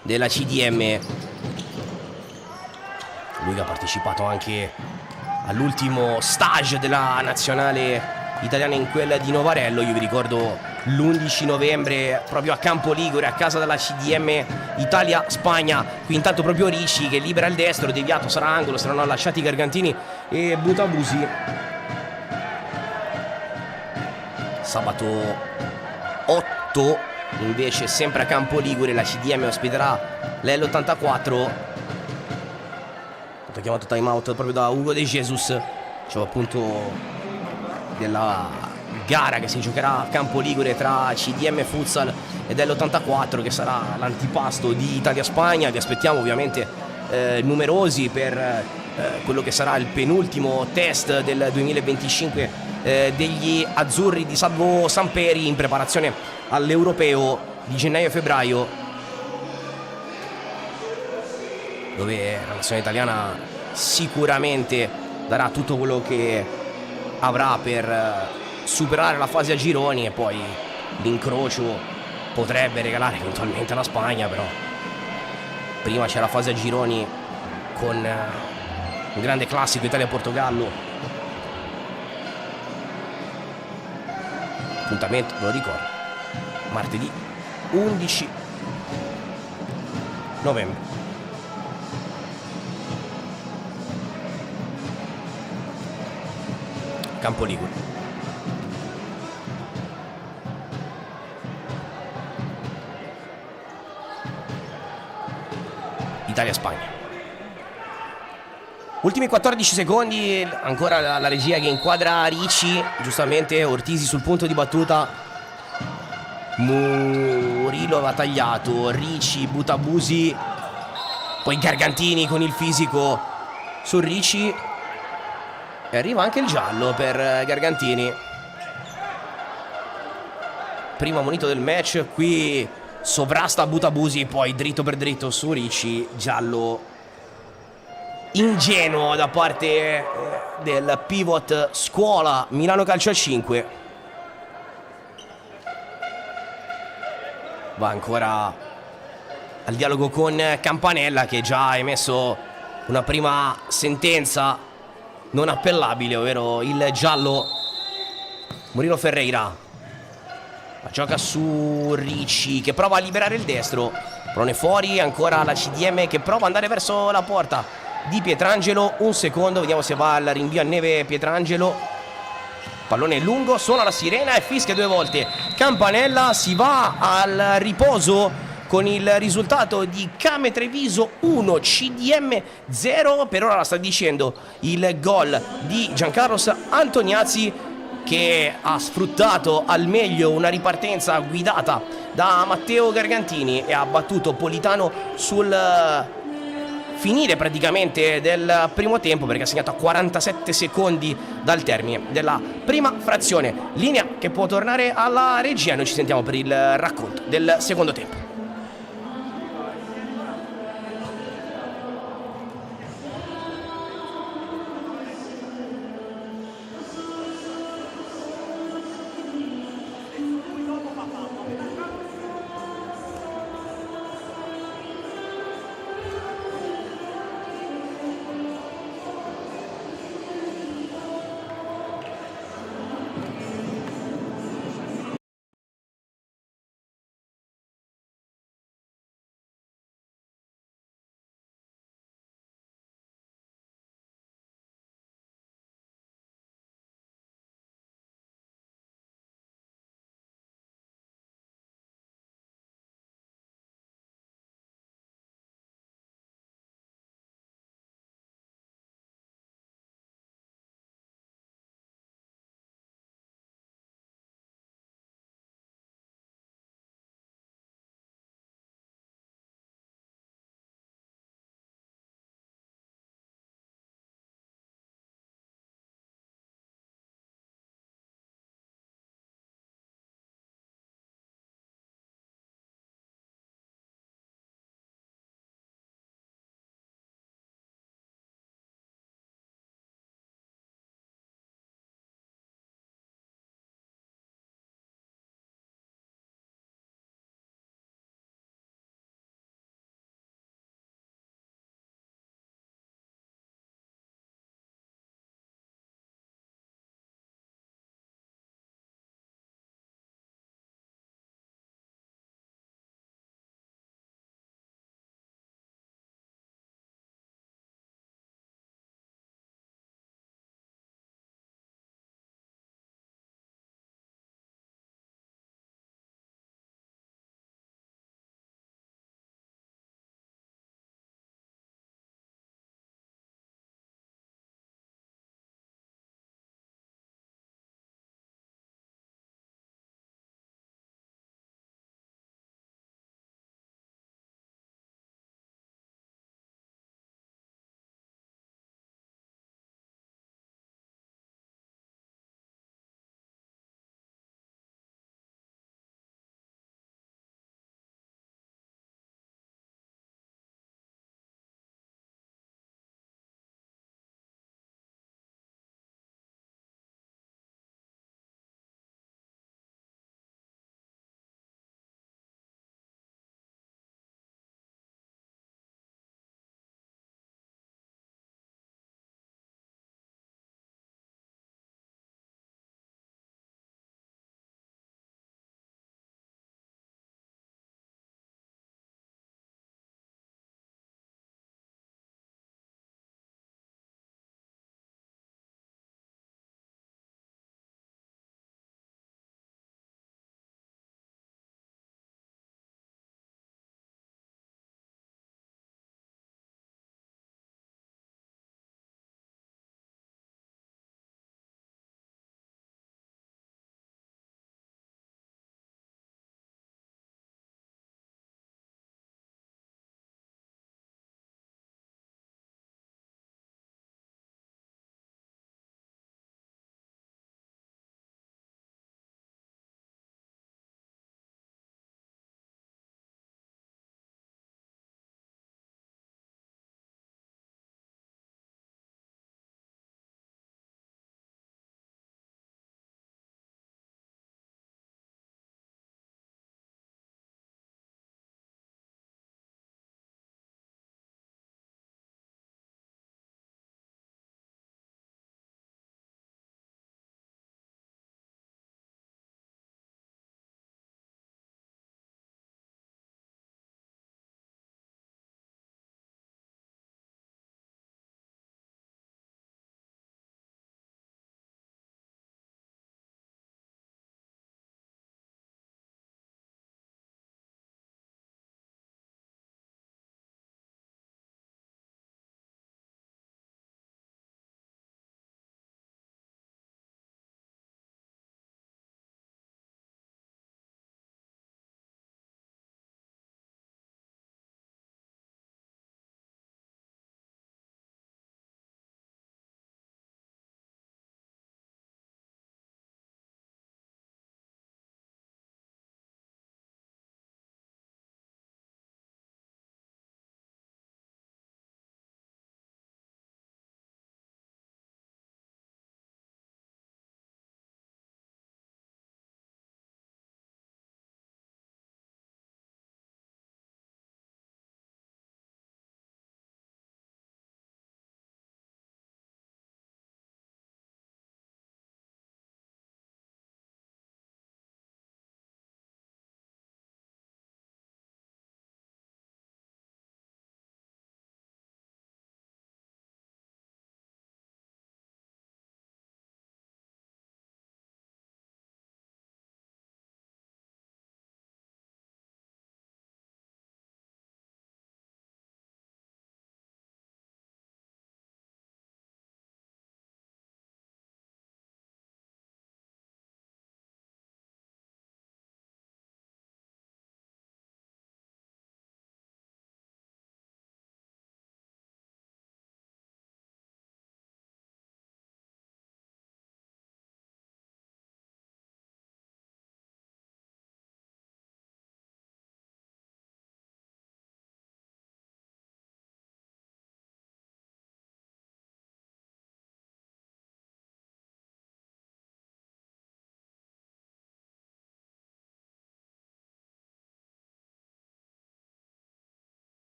della CDM. Lui che ha partecipato anche all'ultimo stage della nazionale italiana in quella di Novarello. Io vi ricordo l'11 novembre proprio a Campo Ligure, a casa della CDM Italia-Spagna. Qui intanto proprio Ricci che libera il destro, deviato, sarà angolo, saranno lasciati Gargantini e Butabusi. Sabato 8 invece sempre a Campo Ligure la CDM ospiterà l'L84. Ho chiamato time out proprio da Hugo De Jesus, cioè appunto della gara che si giocherà a Campo Ligure tra CDM Futsal ed L84, che sarà l'antipasto di Italia-Spagna. Vi aspettiamo ovviamente numerosi per quello che sarà il penultimo test del 2025 degli azzurri di Salvo Samperi in preparazione all'Europeo di gennaio e febbraio, dove la nazione italiana sicuramente darà tutto quello che avrà per superare la fase a gironi, e poi l'incrocio potrebbe regalare eventualmente alla Spagna. Però prima c'è la fase a gironi con un grande classico Italia-Portogallo. Appuntamento, ve lo ricordo, martedì 11 novembre. Campo Ligure. Italia-Spagna. Ultimi 14 secondi, ancora la regia che inquadra Ricci, giustamente Ortisi sul punto di battuta. Murillo aveva tagliato, Ricci, Butabusi, poi Gargantini con il fisico su Ricci e arriva anche il giallo per Gargantini. Primo ammonito del match, qui sovrasta Butabusi, poi dritto per dritto su Ricci, giallo ingenuo da parte del pivot Scuola Milano Calcio a 5. Va ancora al dialogo con Campanella, che già ha emesso una prima sentenza non appellabile, ovvero il giallo. Murilo Ferreira la gioca su Ricci, che prova a liberare il destro. Pallone fuori, ancora la CDM che prova ad andare verso la porta di Pietrangelo. Un secondo, vediamo se va al rinvio a neve Pietrangelo. Pallone lungo, suona la sirena e fischia 2 volte. Campanella, si va al riposo con il risultato di Came Treviso 1, CDM 0. Per ora la sta dicendo il gol di Giancarlos Antoniazzi, che ha sfruttato al meglio una ripartenza guidata da Matteo Gargantini e ha battuto Politano sul finire praticamente del primo tempo, perché ha segnato a 47 secondi dal termine della prima frazione. Linea che può tornare alla regia, noi ci sentiamo per il racconto del secondo tempo.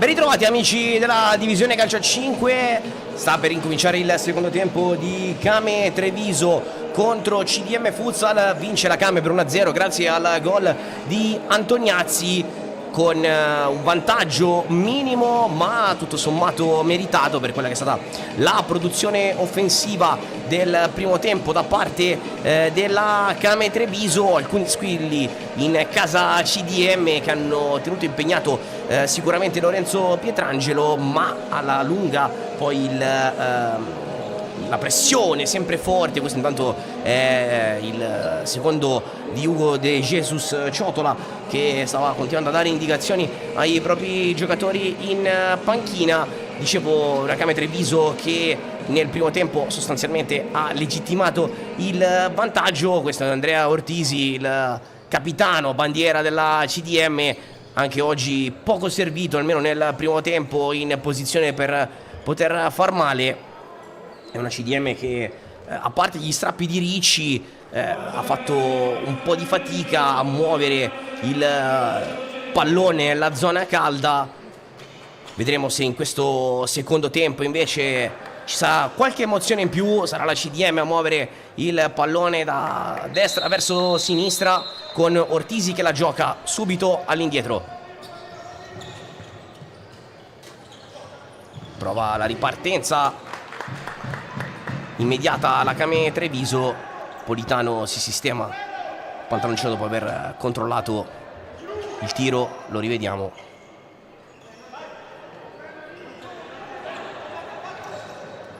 Ben ritrovati amici della divisione calcio a 5, sta per incominciare il secondo tempo di Came Treviso contro CDM Futsal. Vince la Came per 1-0 grazie al gol di Antoniazzi, con un vantaggio minimo ma tutto sommato meritato per quella che è stata la produzione offensiva del primo tempo da parte della Came Treviso. Alcuni squilli in casa CDM che hanno tenuto impegnato sicuramente Lorenzo Pietrangelo, ma alla lunga poi la pressione sempre forte. Questo intanto è il secondo di Hugo De Jesus Ciotola, che stava continuando a dare indicazioni ai propri giocatori in panchina. Dicevo, una Came Treviso che nel primo tempo sostanzialmente ha legittimato il vantaggio. Questo è Andrea Ortisi, il capitano bandiera della CDM, anche oggi poco servito, almeno nel primo tempo, in posizione per poter far male. È una CDM che a parte gli strappi di Ricci ha fatto un po' di fatica a muovere il pallone nella zona calda. Vedremo se in questo secondo tempo invece ci sarà qualche emozione in più. Sarà la CDM a muovere il pallone da destra verso sinistra, con Ortisi che la gioca subito all'indietro. Prova la ripartenza immediata alla Came Treviso. Politano si sistema il pantaloncino dopo aver controllato il tiro. Lo rivediamo.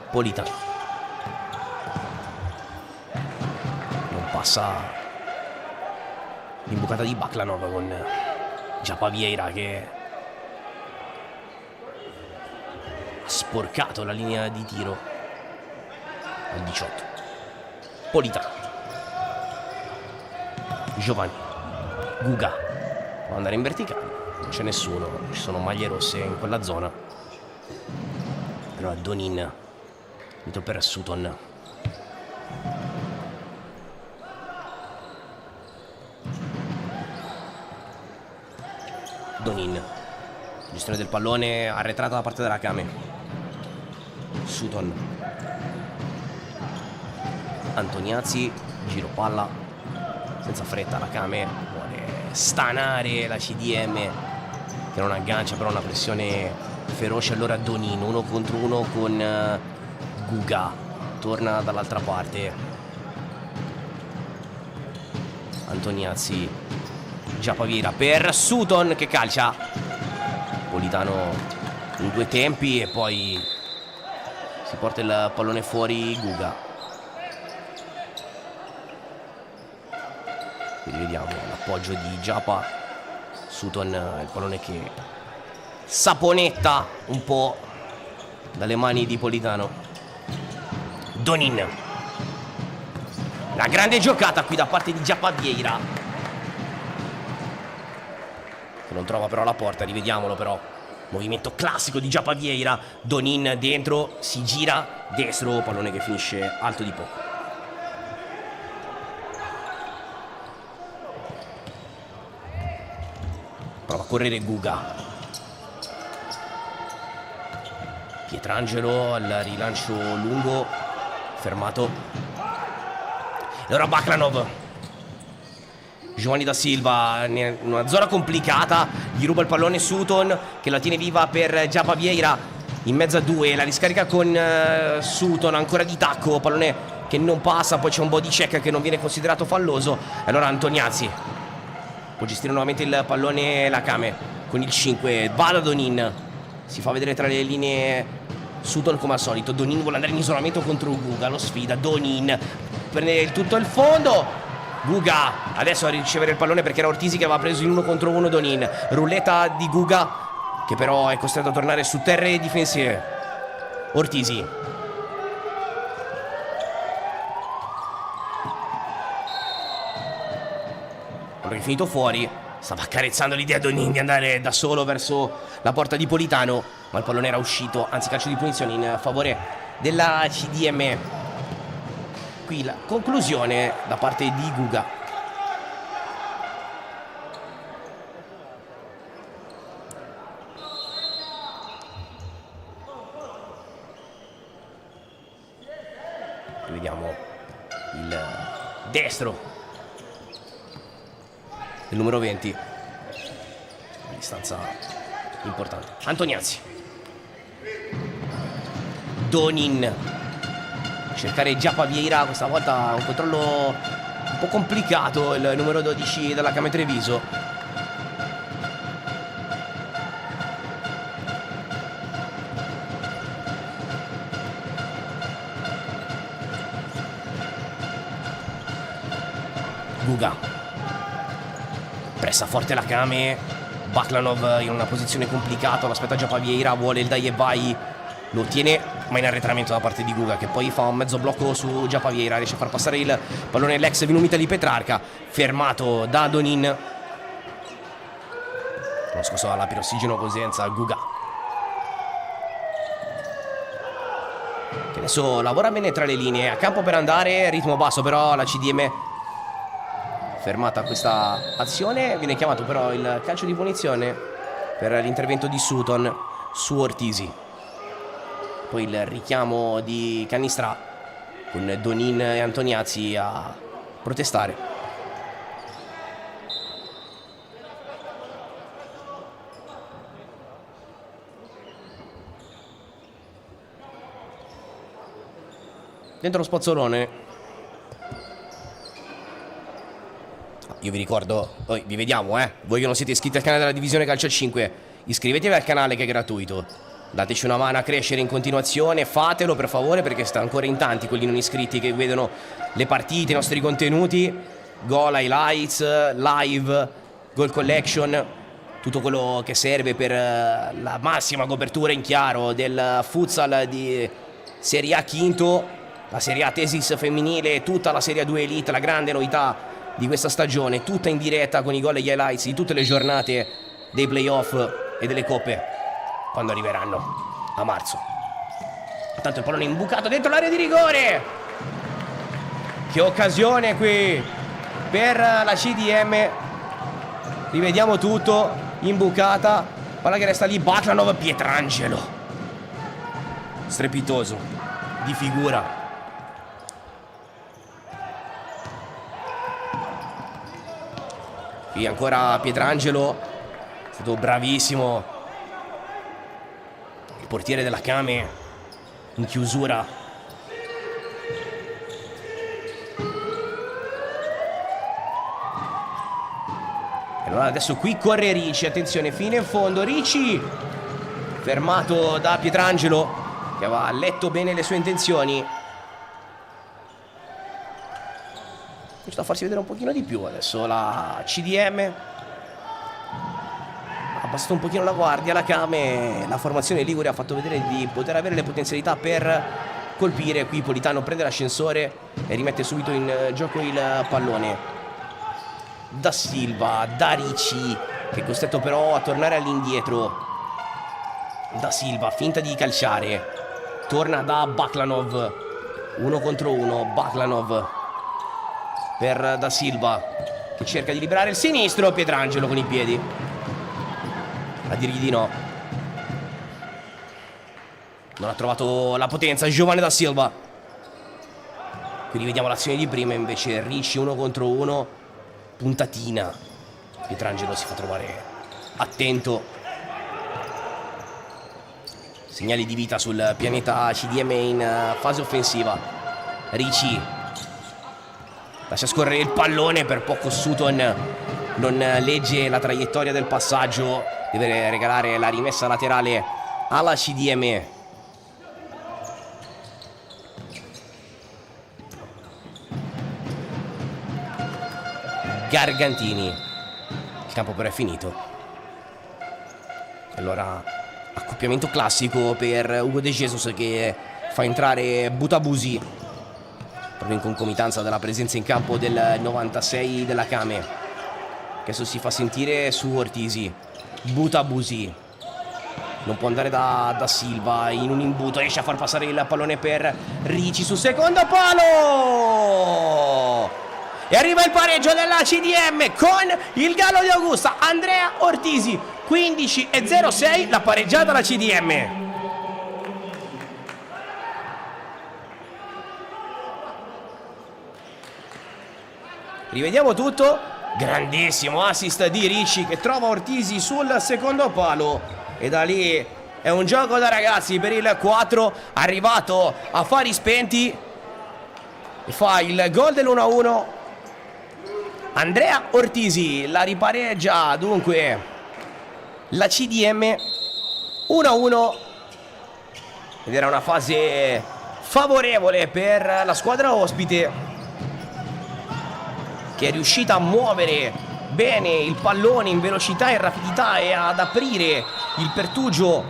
Politano non passa l'imbucata di Baklanov, con Giappa Vieira che ha sporcato la linea di tiro al 18. Politano, Giovanni, Guga, può andare in verticale, non c'è nessuno, ci sono maglie rosse in quella zona. Allora Donin, vinto per Sutton. Donin, gestione del pallone arretrata da parte della Came. Sutton, Antoniazzi, giro palla senza fretta. La Came vuole stanare la CDM che non aggancia, però una pressione feroce. Allora Donin, 1 contro 1 con Guga, torna dall'altra parte. Antoniazzi, Giappa Vieira per Sutton che calcia. Politano in due tempi e poi si porta il pallone fuori Guga. Vediamo l'appoggio di Giappa. Sutton, il pallone che saponetta un po' dalle mani di Politano. Donin, la grande giocata qui da parte di Giappa Vieira, che non trova però la porta. Rivediamolo però, movimento classico di Giappa Vieira. Donin dentro, si gira destro, pallone che finisce alto di poco. Prova a correre Guga. Pietrangelo al rilancio lungo, fermato. E ora Baklanov. Giovanni da Silva in una zona complicata, gli ruba il pallone Sutton che la tiene viva per Giappa Vieira in mezzo a due. La riscarica con Sutton, ancora di tacco, pallone che non passa, poi c'è un body check che non viene considerato falloso. Allora Antoniazzi può gestire nuovamente il pallone la Came con il 5. Va da Donin, si fa vedere tra le linee Sutton come al solito. Donin vuole andare in isolamento contro Guga, lo sfida. Donin prende il tutto il fondo. Guga adesso a ricevere il pallone perché era Ortisi che aveva preso in 1 contro 1 Donin. Rulletta di Guga che però è costretto a tornare su terre difensive. Ortisi, quello che è finito fuori. Stava accarezzando l'idea Donin di andare da solo verso la porta di Politano, ma il pallone era uscito, anzi calcio di punizione in favore della CDM. Qui la conclusione da parte di Guga. Vediamo il destro del numero 20. Una distanza importante. Antoniazzi. Donin. Cercare Giappa Vieira, questa volta un controllo un po' complicato, il numero 12 della Came Treviso. Guga. Pressa forte la Came. Baklanov in una posizione complicata, l'aspetta Giappa Vieira, vuole il dai e vai, lo ottiene ma in arretramento da parte di Guga, che poi fa un mezzo blocco su Giappa Vieira, riesce a far passare il pallone l'ex Vinumita di Petrarca, fermato da Donin. Lo scosso alla pirossigeno Cosenza. Guga, che adesso lavora bene tra le linee, a campo per andare, ritmo basso però la CDM. Fermata questa azione, viene chiamato però il calcio di punizione per l'intervento di Sutton su Ortisi. Poi il richiamo di Cannistra con Donin e Antoniazzi a protestare. Dentro lo spazzolone. Io vi ricordo, poi vi vediamo, voi che non siete iscritti al canale della Divisione Calcio 5, iscrivetevi al canale che è gratuito. Dateci una mano a crescere in continuazione, fatelo per favore, perché sta ancora in tanti quelli non iscritti che vedono le partite, i nostri contenuti, goal, highlights, live, goal collection, tutto quello che serve per la massima copertura in chiaro del futsal di Serie A quinto, la Serie A Tesis femminile, tutta la Serie A2 Elite, la grande novità di questa stagione, tutta in diretta con i gol e gli highlights di tutte le giornate dei playoff e delle coppe quando arriveranno a marzo. Intanto il pallone imbucato dentro l'area di rigore. Che occasione qui per la CDM. Rivediamo tutto. Imbucata, palla che resta lì. Baklanov, Pietrangelo, strepitoso, di figura. Qui ancora Pietrangelo, è stato bravissimo il portiere della Came in chiusura. E allora adesso qui corre Ricci, attenzione, fino in fondo, Ricci fermato da Pietrangelo che aveva letto bene le sue intenzioni. Giusto a farsi vedere un pochino di più adesso la CDM. Ha abbassato un pochino la guardia la Came. La formazione Ligure ha fatto vedere di poter avere le potenzialità per colpire. Qui Politano prende l'ascensore e rimette subito in gioco il pallone. Da Silva, da Ricci, che è costretto però a tornare all'indietro. Da Silva, finta di calciare, torna da Baklanov, 1 contro 1. Baklanov per Da Silva, che cerca di liberare il sinistro. Pietrangelo con i piedi a dirgli di no. Non ha trovato la potenza Giovane Da Silva. Qui rivediamo l'azione di prima, invece Ricci 1 contro 1, puntatina. Pietrangelo si fa trovare attento. Segnali di vita sul pianeta CDM in fase offensiva. Ricci lascia scorrere il pallone, per poco Sutton non legge la traiettoria del passaggio, deve regalare la rimessa laterale alla CDM. Gargantini, il campo però è finito. Allora accoppiamento classico per Ugo De Jesus, che fa entrare Butabusi proprio in concomitanza della presenza in campo del 96 della Came, che adesso si fa sentire su Ortisi. Butabusi non può andare da Silva in un imbuto, riesce a far passare il pallone per Ricci sul secondo palo e arriva il pareggio della CDM con il gallo di Augusta, Andrea Ortisi. 15-06 la pareggiata della CDM. Rivediamo tutto. Grandissimo assist di Ricci che trova Ortisi sul secondo palo. E da lì è un gioco da ragazzi per il 4, arrivato a fari spenti. E fa il gol dell'1-1 Andrea Ortisi. La ripareggia dunque la CDM 1-1. Ed era una fase favorevole per la squadra ospite, che è riuscita a muovere bene il pallone in velocità e rapidità e ad aprire il pertugio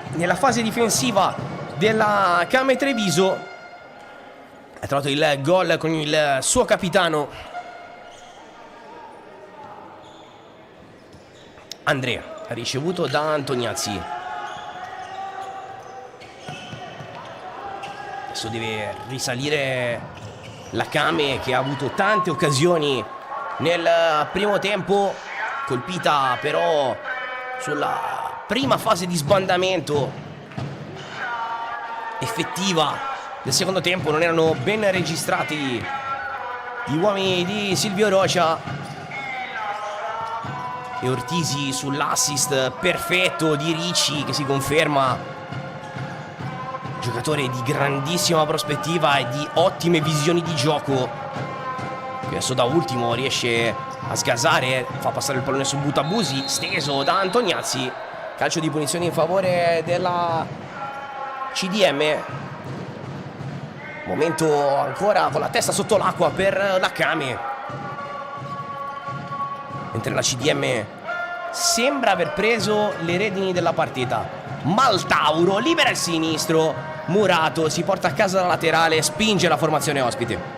nella fase difensiva della Came Treviso. Ha trovato il gol con il suo capitano Andrea, ricevuto da Antoniazzi. Adesso deve risalire la Came, che ha avuto tante occasioni nel primo tempo, colpita però sulla prima fase di sbandamento effettiva del secondo tempo. Non erano ben registrati gli uomini di Silvio Rocia. E Ortisi sull'assist perfetto di Ricci, che si conferma giocatore di grandissima prospettiva e di ottime visioni di gioco. Adesso da ultimo riesce a sgasare, fa passare il pallone su Butabusi, steso da Antoniazzi. Calcio di punizione in favore della CDM. Momento ancora con la testa sotto l'acqua per la Came, mentre la CDM sembra aver preso le redini della partita. Maltauro libera il sinistro, Murato si porta a casa la laterale, spinge la formazione ospite.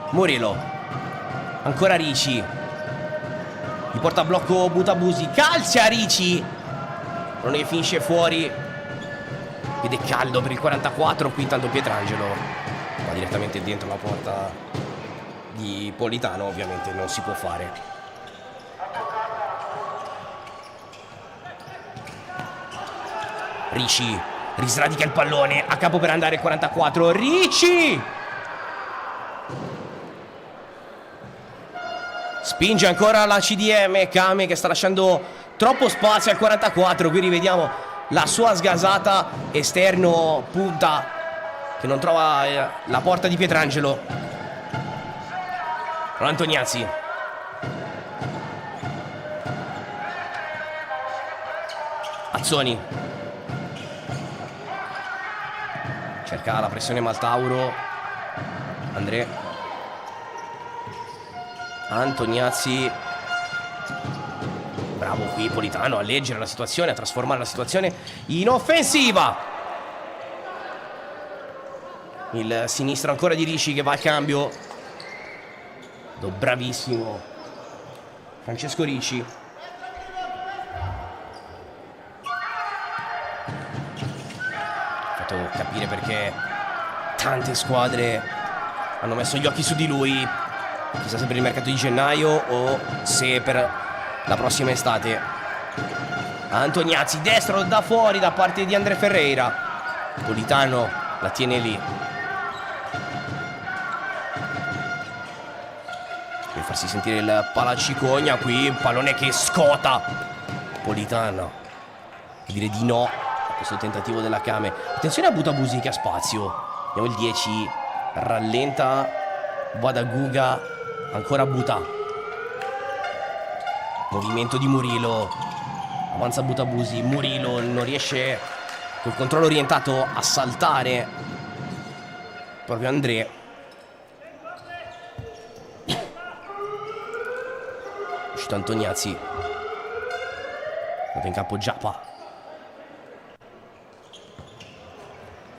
Murillo, ancora Ricci, gli porta a blocco Butabusi, calcia Ricci, non ne finisce fuori. Ed è caldo per il 44. Qui intanto Pietrangelo va direttamente dentro la porta di Politano. Ovviamente non si può fare. Ricci risradica il pallone, a capo per andare il 44. Ricci spinge ancora la CDM. Came che sta lasciando troppo spazio al 44. Qui rivediamo la sua sgasata, esterno punta, che non trova la porta di Pietrangelo. Antoniazzi, Azzoni, cerca la pressione Maltauro. Andrea, Antoniazzi, bravo qui Politano a leggere la situazione, a trasformare la situazione in offensiva. Il sinistro ancora di Ricci che va al cambio. Bravissimo Francesco Ricci. Ha fatto capire perché tante squadre hanno messo gli occhi su di lui. Chissà se per il mercato di gennaio o se per la prossima estate. Antoniazzi, destro da fuori da parte di Andrea Ferreira. Politano la tiene lì per farsi sentire il palacicogna. Qui un pallone che scota Politano, dire di no a questo tentativo della Came. Attenzione a Butabusi che ha spazio. Abbiamo il 10, rallenta Badaguga, ancora Buta. Movimento di Murillo, avanza Butabusi. Murillo non riesce col controllo orientato a saltare proprio Andrea. Uscito Antoniazzi, in campo Giappa.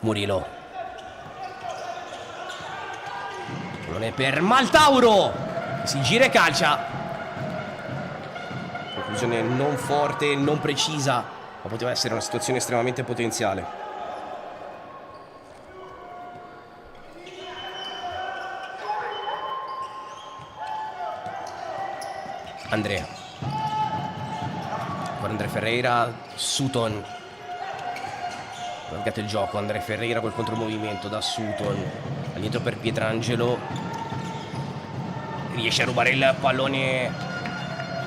Murillo, non è per Maltauro, si gira e calcia. Conclusione non forte, non precisa, ma poteva essere una situazione estremamente potenziale. Andrea. Con Andrea Ferreira, Sutton. Allargato il gioco, Andrea Ferreira col contromovimento da Sutton. All'indietro per Pietrangelo. Riesce a rubare il pallone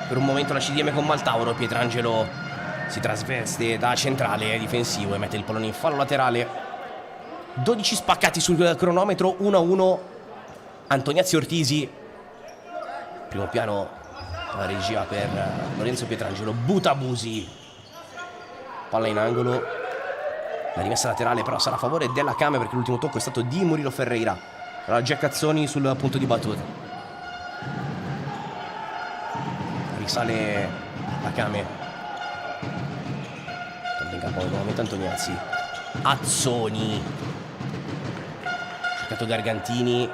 per un momento la CDM con Maltauro. Pietrangelo si trasveste da centrale difensivo e mette il pallone in fallo laterale. 12 spaccati sul cronometro, 1-1. Antoniazzi Ortisi. Primo piano la regia per Lorenzo Pietrangelo. Butabusi. Palla in angolo. La rimessa laterale però sarà a favore della Kame, perché l'ultimo tocco è stato di Murilo Ferreira. Allora Giaccazzoni sul punto di battuta. Risale la Kame. Torna in campo nuovamente Antoniazzi. Azzoni. Cercato Gargantini.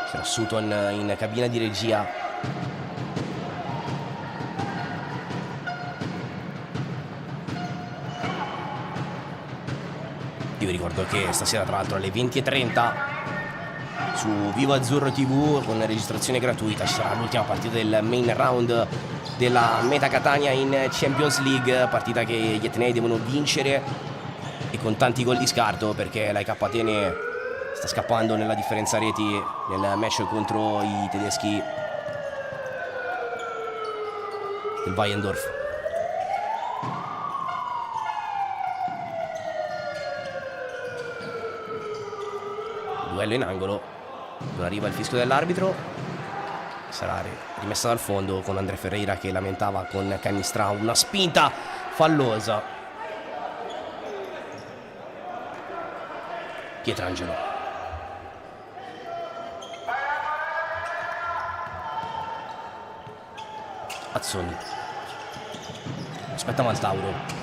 C'era Sutton in cabina di regia. Io vi ricordo che stasera, tra l'altro, alle 20:30 su Vivo Azzurro TV, con registrazione gratuita, ci sarà l'ultima partita del main round della Meta Catania in Champions League, partita che gli Atenei devono vincere e con tanti gol di scarto, perché l'AEK Atene sta scappando nella differenza reti nel match contro i tedeschi del Weyendorf. Duello in angolo, non arriva il fischio dell'arbitro, sarà rimessa dal fondo con Andrea Ferreira che lamentava con Cannistra una spinta fallosa. Pietrangelo. Azzoni. Aspetta Maltauro.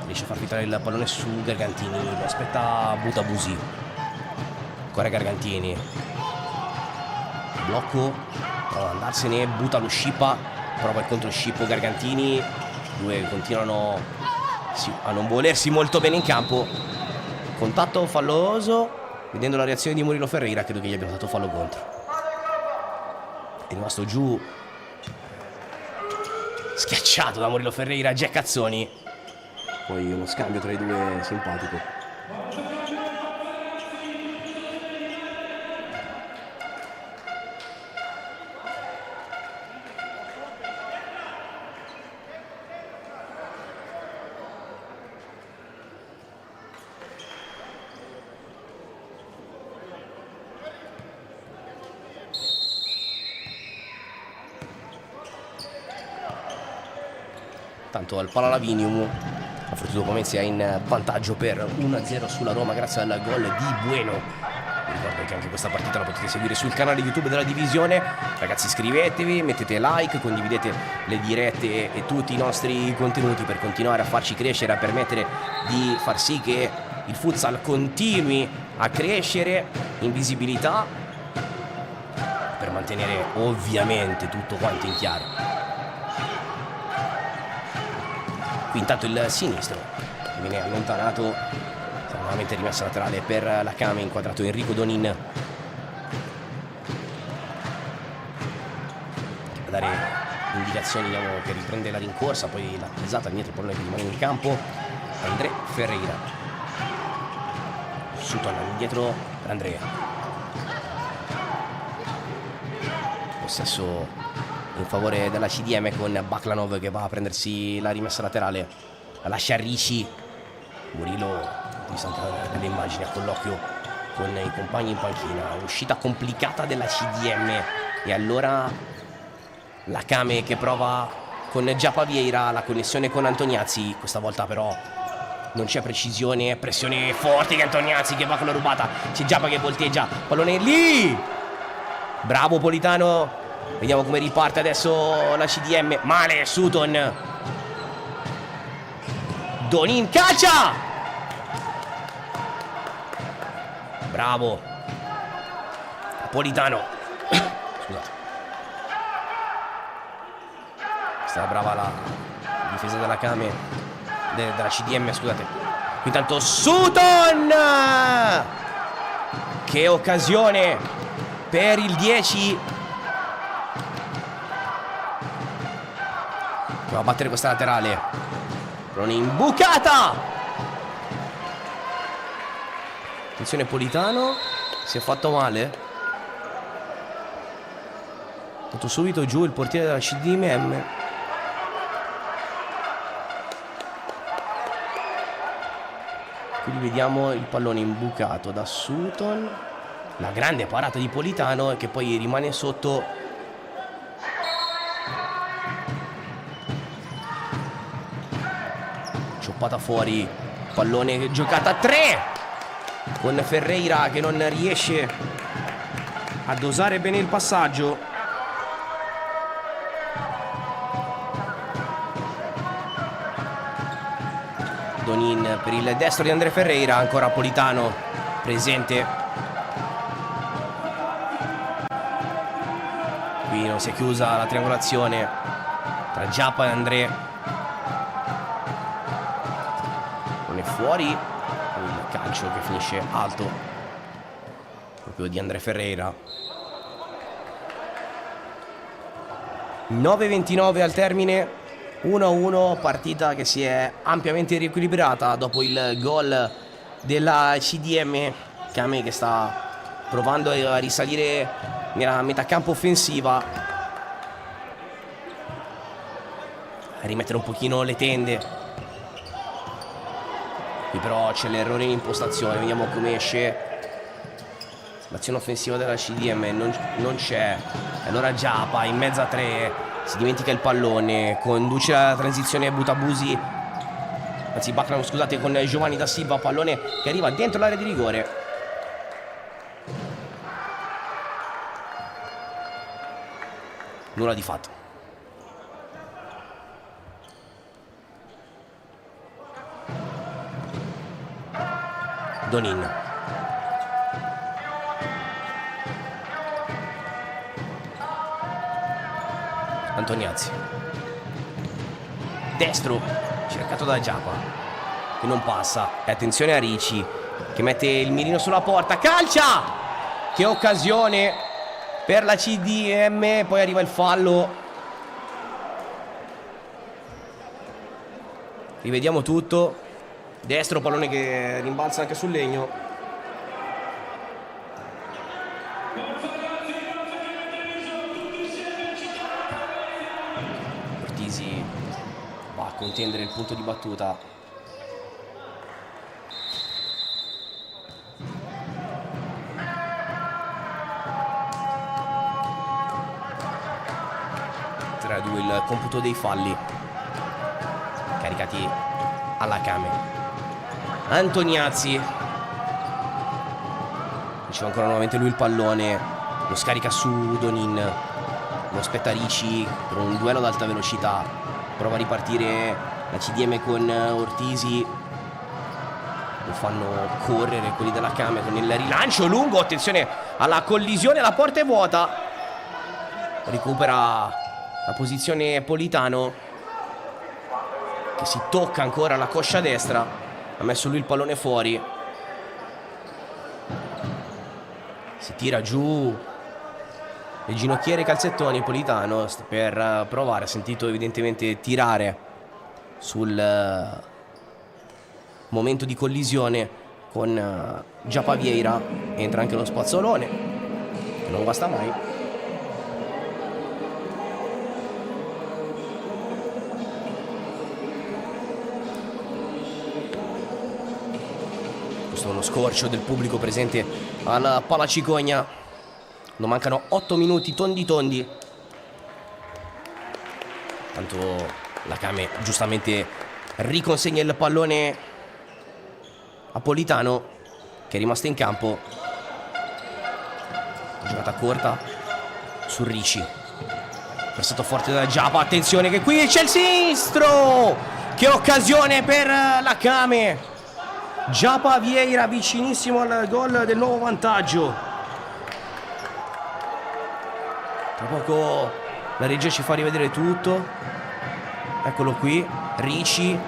Riesce a far filtrare il pallone su Gargantini. Lo aspetta Butabusi. Ancora Gargantini. Blocco. Prova ad andarsene. Butta lo Scippa. Prova il controscippo Gargantini. Due continuano a non volersi molto bene in campo. Contatto falloso. Vedendo la reazione di Murilo Ferreira, credo che gli abbia dato fallo contro. È rimasto giù, schiacciato da Murilo Ferreira. Giaccazzoni. Poi uno scambio tra i due simpatico. Tanto al Palalavinium la Fortitudo Pomezia è in vantaggio per 1-0 sulla Roma grazie al gol di Bueno. Vi ricordo che anche questa partita la potete seguire sul canale YouTube della Divisione. Ragazzi, iscrivetevi, mettete like, condividete le dirette e tutti i nostri contenuti per continuare a farci crescere, a permettere di far sì che il futsal continui a crescere in visibilità, per mantenere ovviamente tutto quanto in chiaro. Qui intanto il sinistro viene allontanato, sarà nuovamente rimessa laterale per la Kame, inquadrato Enrico Donin a dare indicazioni, diciamo, che riprende la rincorsa, poi la pesata dietro il pallone che rimane in campo. Andrea Ferreira, Sutton indietro per Andrea, possesso in favore della CDM con Baklanov che va a prendersi la rimessa laterale. La lascia Ricci. Murilo delle immagini a colloquio con i compagni in panchina. Uscita complicata della CDM e allora la Kame che prova con Giappa Vieira la connessione con Antoniazzi. Questa volta però non c'è precisione, pressione forte di Antoniazzi che va con la rubata. C'è Giappa che volteggia, pallone lì, bravo Politano. Vediamo come riparte adesso la CDM. Male Sutton. Donin calcia. Bravo Politano. Scusate. Stava brava la difesa della Kame, della CDM, scusate. Intanto Sutton. Che occasione per il 10 Prova a battere questa laterale. Pallone in bucata. Attenzione Politano. Si è fatto male. Tutto subito giù il portiere della CDM. Quindi vediamo il pallone imbucato da Sutton. La grande parata di Politano che poi rimane sotto. Cioppata fuori. Pallone giocata a 3 con Ferreira che non riesce a dosare bene il passaggio. Donin per il destro di André Ferreira. Ancora Politano presente. Qui non si è chiusa la triangolazione tra Giappa e André. Non è fuori. Il calcio che finisce alto proprio di André Ferreira. 9:29 al termine. 1-1, partita che si è ampiamente riequilibrata dopo il gol della CDM. Kame che sta provando a risalire nella metà campo offensiva, a rimettere un pochino le tende. Qui però c'è l'errore in impostazione, vediamo come esce l'azione offensiva della CDM. Non c'è. Allora Giappa in mezzo a 3 si dimentica il pallone, conduce la transizione Butabusi, anzi Baclan, scusate, con Giovanni da Silva. Pallone che arriva dentro l'area di rigore. Nulla di fatto. Donin. Antoniazzi. Destro, cercato da Giappa, che non passa. E attenzione a Ricci, che mette il mirino sulla porta. Calcia! Che occasione per la CDM. Poi arriva il fallo. Rivediamo tutto. Destro, pallone che rimbalza anche sul legno. Va a contendere il punto di battuta. Tra due il computo dei falli caricati alla Kame. Antoniazzi riceve ancora nuovamente lui il pallone, lo scarica su Donin, lo aspetta Ricci per un duello ad alta velocità. Prova a ripartire la CDM con Ortisi. Lo fanno correre quelli della Kame con il rilancio lungo. Attenzione alla collisione, la porta è vuota. Recupera la posizione Politano, che si tocca ancora la coscia destra. Ha messo lui il pallone fuori. Si tira giù le ginocchiere e calzettoni Politano per provare. Ha sentito evidentemente tirare sul momento di collisione con Giappa Vieira. Entra anche lo spazzolone, che non guasta mai. Questo è uno scorcio del pubblico presente alla Palacicogna. Non mancano 8 minuti tondi tondi. Tanto la Kame giustamente riconsegna il pallone a Politano, che è rimasto in campo. Giocata corta su Ricci, passato forte da Giappa. Attenzione che qui c'è il sinistro. Che occasione per la Kame. Giappa Vieira vicinissimo al gol del nuovo vantaggio. Tra poco la regia ci fa rivedere tutto. Eccolo qui, Ricci,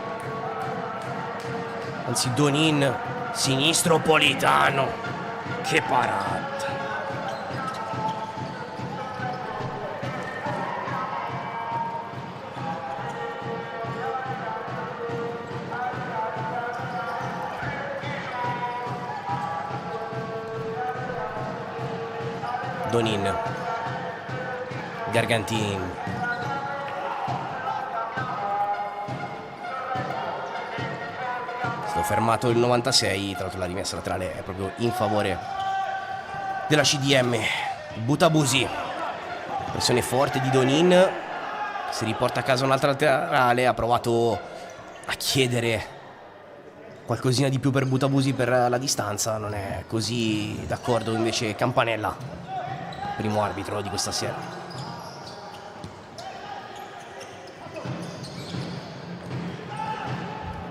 anzi Donin, sinistro Politano. Che parata. Donin, Gargantin, stato fermato il 96. Tra l'altro la rimessa laterale è proprio in favore della CDM. Butabusi, pressione forte di Donin, si riporta a casa un'altra laterale. Ha provato a chiedere qualcosina di più per Butabusi per la distanza, non è così d'accordo invece Campanella, primo arbitro di questa sera.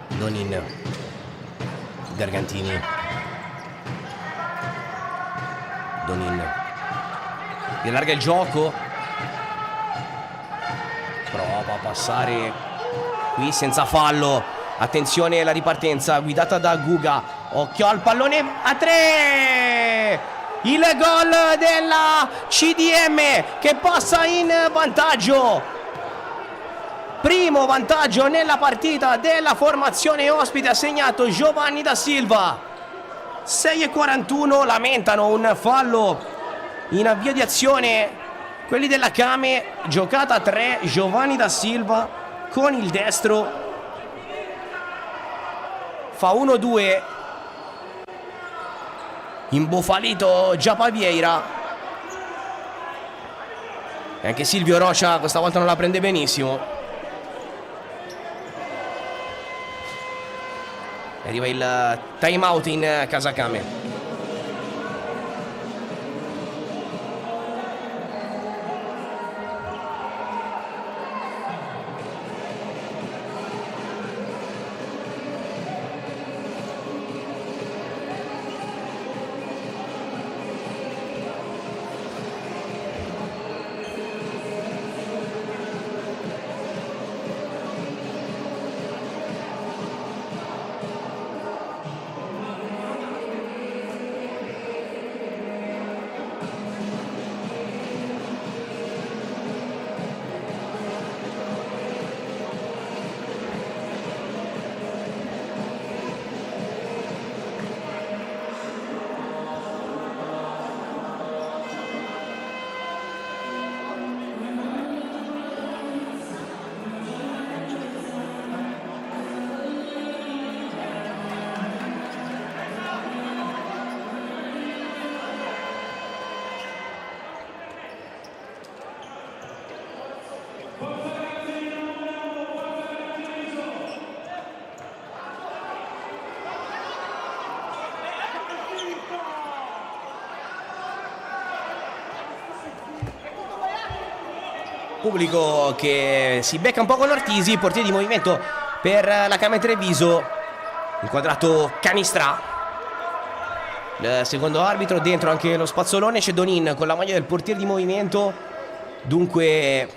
Donin, Gargantini, Donin riallarga il gioco, prova a passare qui senza fallo. Attenzione alla ripartenza guidata da Guga, occhio al pallone a 3, il gol della CDM che passa in vantaggio, primo vantaggio nella partita della formazione ospite, ha segnato Giovanni da Silva. 6:41, lamentano un fallo in avvio di azione quelli della Kame, giocata a 3, Giovanni da Silva con il destro fa 1-2, imbufalito Giappa Vieira, e anche Silvio Rocha questa volta non la prende benissimo. Arriva il time out in casa Kame. Pubblico che si becca un po' con Ortisi, portiere di movimento per la Kame Treviso, inquadrato Canistra, il secondo arbitro, dentro anche lo spazzolone, c'è Donin con la maglia del portiere di movimento, dunque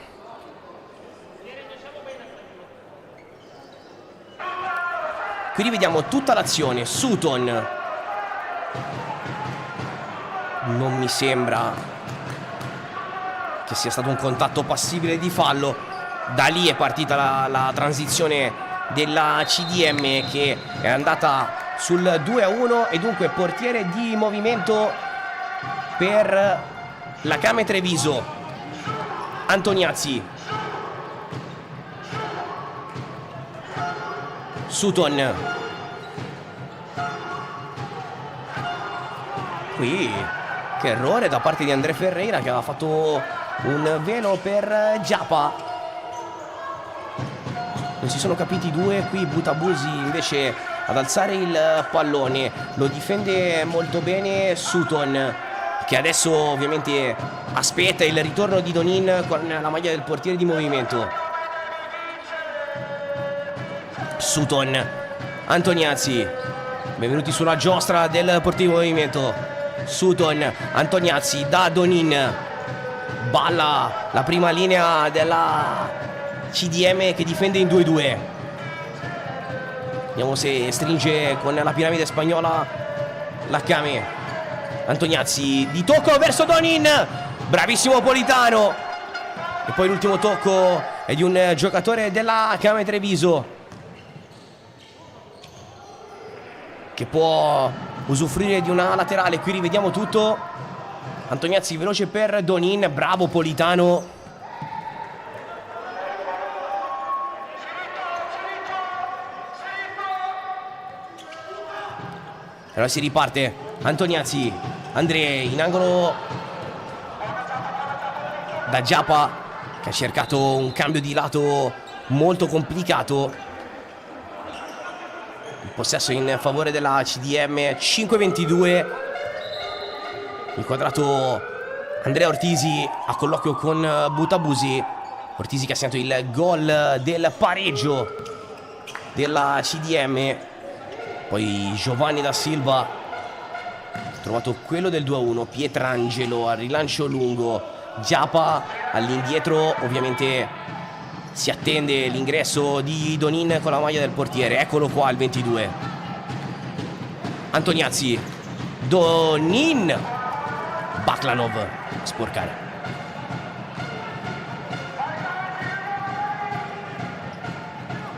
qui rivediamo tutta l'azione. Sutton, non mi sembra che sia stato un contatto passibile di fallo. Da lì è partita la transizione della CDM che è andata sul 2-1 e dunque portiere di movimento per la Kame Treviso. Antoniazzi, Sutton, qui che errore da parte di André Ferreira che aveva fatto un velo per Giappa. Non si sono capiti i due. Qui Butabusi invece ad alzare il pallone, lo difende molto bene Sutton, che adesso ovviamente aspetta il ritorno di Donin con la maglia del portiere di movimento. Sutton, Antoniazzi, benvenuti sulla giostra del portiere di movimento. Sutton, Antoniazzi da Donin, balla la prima linea della CDM che difende in 2-2. Vediamo se stringe con la piramide spagnola la Kame. Antoniazzi di tocco verso Donin, bravissimo Politano, e poi l'ultimo tocco è di un giocatore della Kame Treviso che può usufruire di una laterale. Qui rivediamo tutto. Antoniazzi veloce per Donin, bravo Politano. Allora si riparte. Antoniazzi, Andrei in angolo da Giappa, che ha cercato un cambio di lato molto complicato. Il possesso in favore della CDM, 5-22. Inquadrato Andrea Ortisi a colloquio con Butabusi. Ortisi che ha segnato il gol del pareggio della CDM. Poi Giovanni da Silva ha trovato quello del 2-1. Pietrangelo al rilancio lungo. Giappa all'indietro. Ovviamente si attende l'ingresso di Donin con la maglia del portiere. Eccolo qua il 22. Antoniazzi, Donin, Baklanov a sporcare.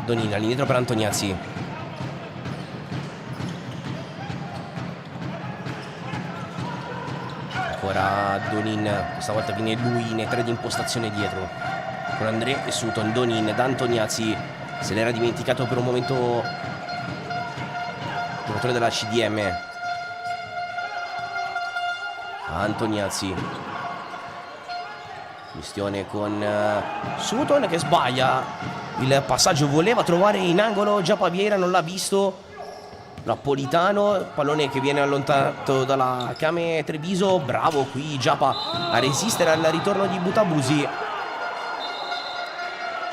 Donin all'indietro per Antoniazzi. Ancora Donin, questa volta viene lui nei tre di impostazione dietro con André e Sutton. Donin da Antoniazzi, se l'era dimenticato per un momento il giocatore della CDM. Antoniazzi, questione con Sutton che sbaglia il passaggio, voleva trovare in angolo Giappa Vieira, non l'ha visto. Napolitano, pallone che viene allontanato dalla Kame Treviso. Bravo qui Giappa a resistere al ritorno di Butabusi.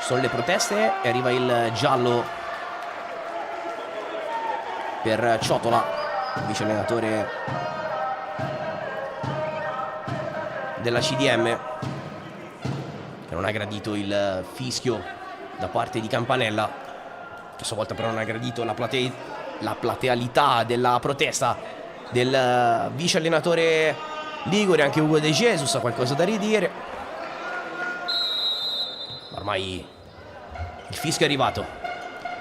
Ci sono le proteste e arriva il giallo per Ciotola, vice allenatore della CDM, che non ha gradito il fischio da parte di Campanella, che a sua volta però non ha gradito la platealità della protesta del vice allenatore ligure. Anche Ugo De Jesus ha qualcosa da ridire. Ormai il fischio è arrivato.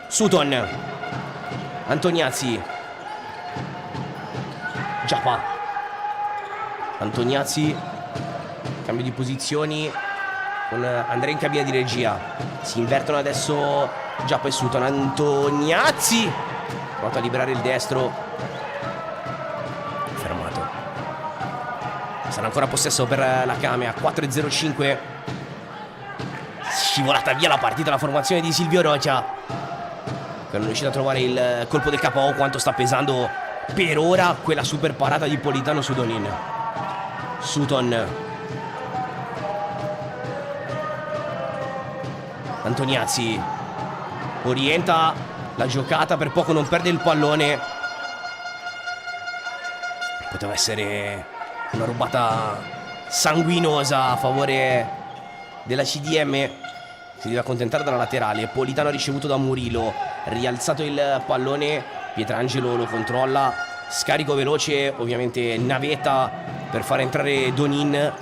Sutton, Antoniazzi, Giappa, Antoniazzi, cambio di posizioni con Andrea in cabina di regia. Si invertono adesso Giappa e Sutton. Antoniazzi provato a liberare il destro, fermato. Sarà ancora possesso per la Kame a 4-0-5. Scivolata via la partita, la formazione di Silvio Rocha, che non è riuscito a trovare il colpo del KO. Quanto sta pesando per ora quella super parata di Politano su Donin. Sutton, Antoniazzi orienta la giocata, per poco non perde il pallone. Poteva essere una rubata sanguinosa a favore della CDM. Si deve accontentare dalla laterale. Politano ricevuto da Murillo, rialzato il pallone. Pietrangelo lo controlla, scarico veloce, ovviamente navetta per far entrare Donin.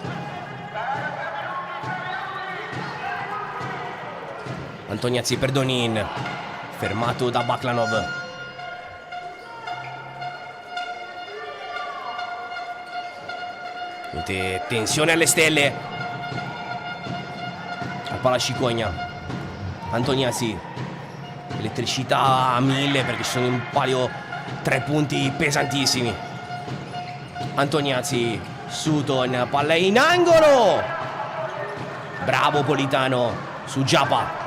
Antoniazzi per Donin, fermato da Baklanov. Tensione alle stelle al Palacicogna. Antoniazzi, elettricità a 1000 perché ci sono in palio 3 punti pesantissimi. Antoniazzi, Sutton, palla in angolo. Bravo Politano su Giappa.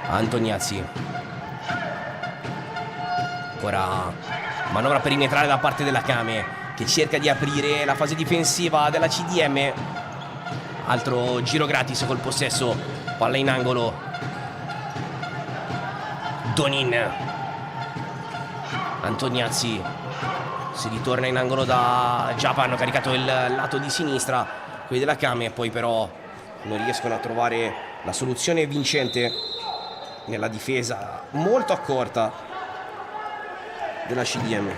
Antoniazzi, ancora manovra perimetrale da parte della Kame, che cerca di aprire la fase difensiva della CDM. Altro giro gratis col possesso, palla in angolo. Donin, Antoniazzi, si ritorna in angolo da Giappa. Hanno caricato il lato di sinistra quelli della Kame, poi però non riescono a trovare la soluzione vincente nella difesa molto accorta della CDM.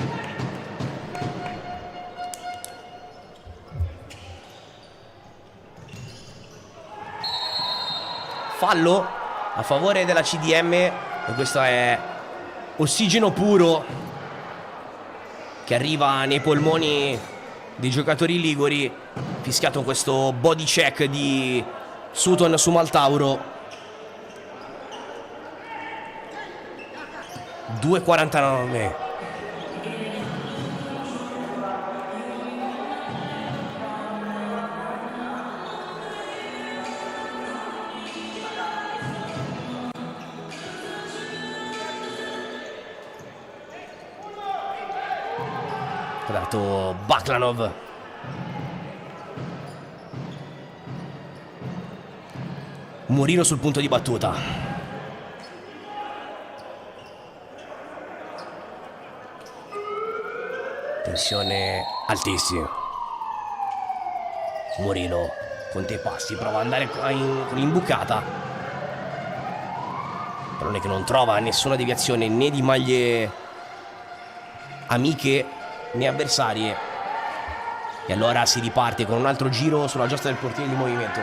Fallo a favore della CDM, e questo è ossigeno puro che arriva nei polmoni dei giocatori liguri. Fischiato questo body check di Sutton su Maltauro. 2,49. Ha dato Baklanov. Murino sul punto di battuta. Tensione altissima. Murino con dei passi prova ad andare con l'imbucata. Pallone che non trova nessuna deviazione né di maglie amiche né avversarie. E allora si riparte con un altro giro sulla giostra del portiere di movimento.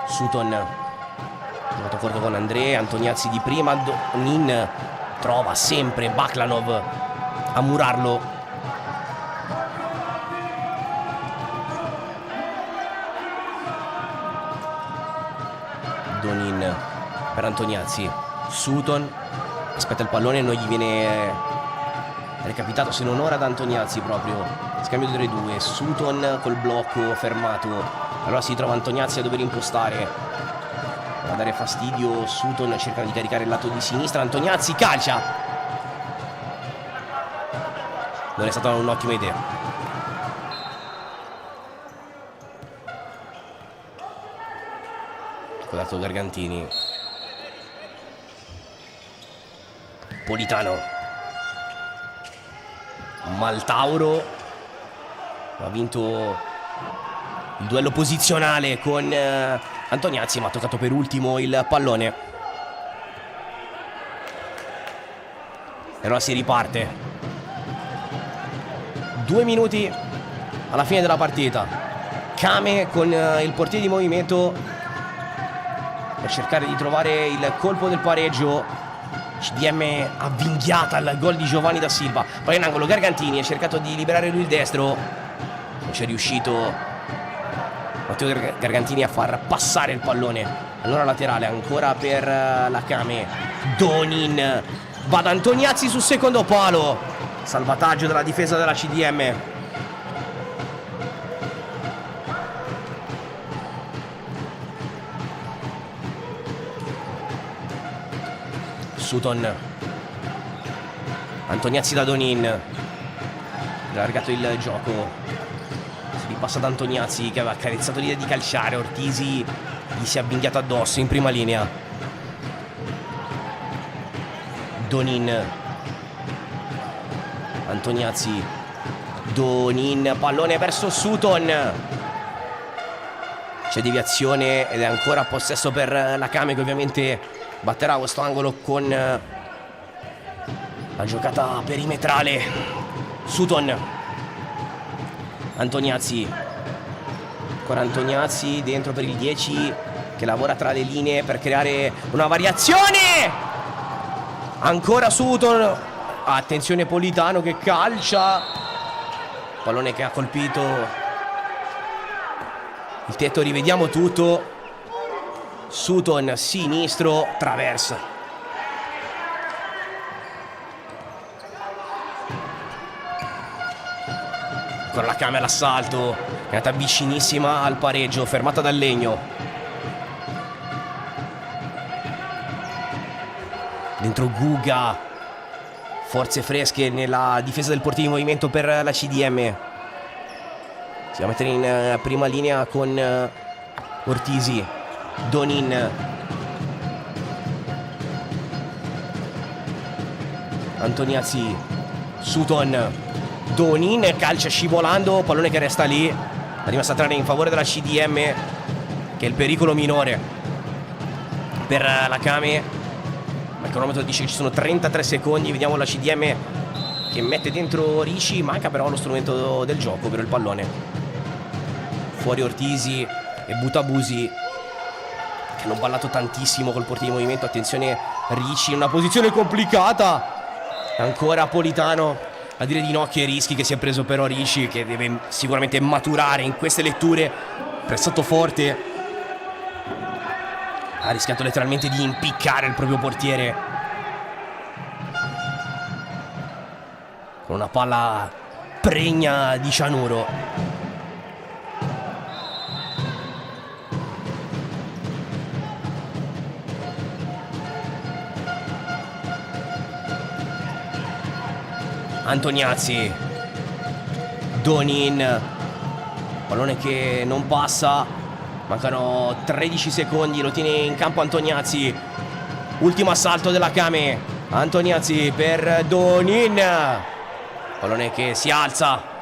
Sutton andato corto con André. Antoniazzi di prima. Donin trova sempre Baklanov a murarlo. Donin per Antoniazzi. Sutton aspetta il pallone, non gli viene recapitato, se non ora ad Antoniazzi proprio. Scambio delle due. Sutton col blocco fermato. Allora si trova Antoniazzi a dover impostare, a dare fastidio. Sutton cerca di caricare il lato di sinistra. Antoniazzi calcia. Non è stata un'ottima idea. Codato Gargantini. Politano. Maltauro ha vinto il duello posizionale con Antoniazzi, ma ha toccato per ultimo il pallone. E allora si riparte. 2 minuti alla fine della partita. Kame con il portiere di movimento per cercare di trovare il colpo del pareggio. CDM avvinghiata al gol di Giovanni da Silva. Poi in angolo Gargantini ha cercato di liberare lui il destro, non c'è riuscito Matteo Gargantini a far passare il pallone. Allora laterale ancora per la Kame. Donin va da Antoniazzi sul secondo palo. Salvataggio della difesa della CDM. Sutton. Antoniazzi da Donin. Allargato il gioco. Si ripassa da Antoniazzi che aveva accarezzato l'idea di calciare. Ortisi gli si è avvinghiato addosso in prima linea. Donin. Antoniazzi. Donin. Pallone verso Sutton. C'è deviazione ed è ancora possesso per la Kame, che ovviamente batterà questo angolo con la giocata perimetrale. Sutton. Antoniazzi. Ancora Antoniazzi dentro per il 10 che lavora tra le linee per creare una variazione. Ancora Sutton. Attenzione Politano che calcia. Pallone che ha colpito il tetto, rivediamo tutto. Sutton sinistro, traversa. Ancora la Kame all'assalto, è andata vicinissima al pareggio, fermata dal Legno. Dentro Guga, forze fresche nella difesa del portiere di movimento per la CDM. Si va a mettere in prima linea con Ortisi. Donin. Antoniazzi. Sutton. Donin calcia scivolando, pallone che resta lì. La rimessa a trarre in favore della CDM, che è il pericolo minore per la Kame. Ma il cronometro dice che ci sono 33 secondi. Vediamo la CDM che mette dentro Ricci. Manca però lo strumento del gioco, ovvero il pallone. Fuori Ortisi e Butabusi, che hanno ballato tantissimo col portiere di movimento. Attenzione Ricci in una posizione complicata. Ancora Politano a dire di no, che rischi che si è preso però Ricci, che deve sicuramente maturare in queste letture. Pressato forte, ha rischiato letteralmente di impiccare il proprio portiere con una palla pregna di cianuro. Antoniazzi, Donin, pallone che non passa, mancano 13 secondi, lo tiene in campo Antoniazzi, ultimo assalto della Kame, Antoniazzi per Donin, pallone che si alza.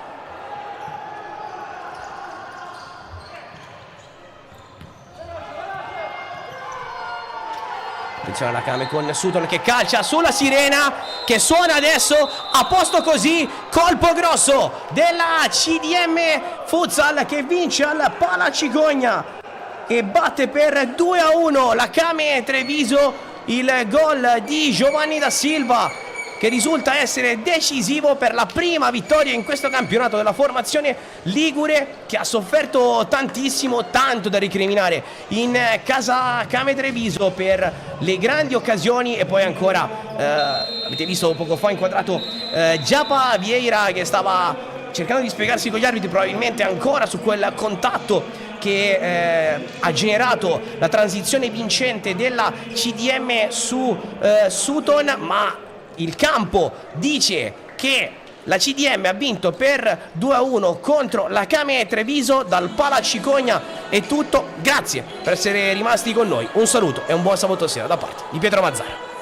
Attenzione alla Kame con Sutton che calcia sulla sirena, che suona adesso, a posto così, colpo grosso della CDM Futsal che vince al Palacicogna e batte per 2-1 la Kame Treviso. Il gol di Giovanni da Silva che risulta essere decisivo per la prima vittoria in questo campionato della formazione ligure, che ha sofferto tantissimo, tanto da recriminare in casa Kame Treviso per le grandi occasioni. E poi ancora avete visto poco fa inquadrato Giapa Vieira che stava cercando di spiegarsi con gli arbitri, probabilmente ancora su quel contatto che ha generato la transizione vincente della CDM su Sutton, ma il campo dice che la CDM ha vinto per 2-1 contro la Kame Treviso. Dal Palacicogna è tutto, grazie per essere rimasti con noi, un saluto e un buon sabato sera da parte di Pietro Mazzara.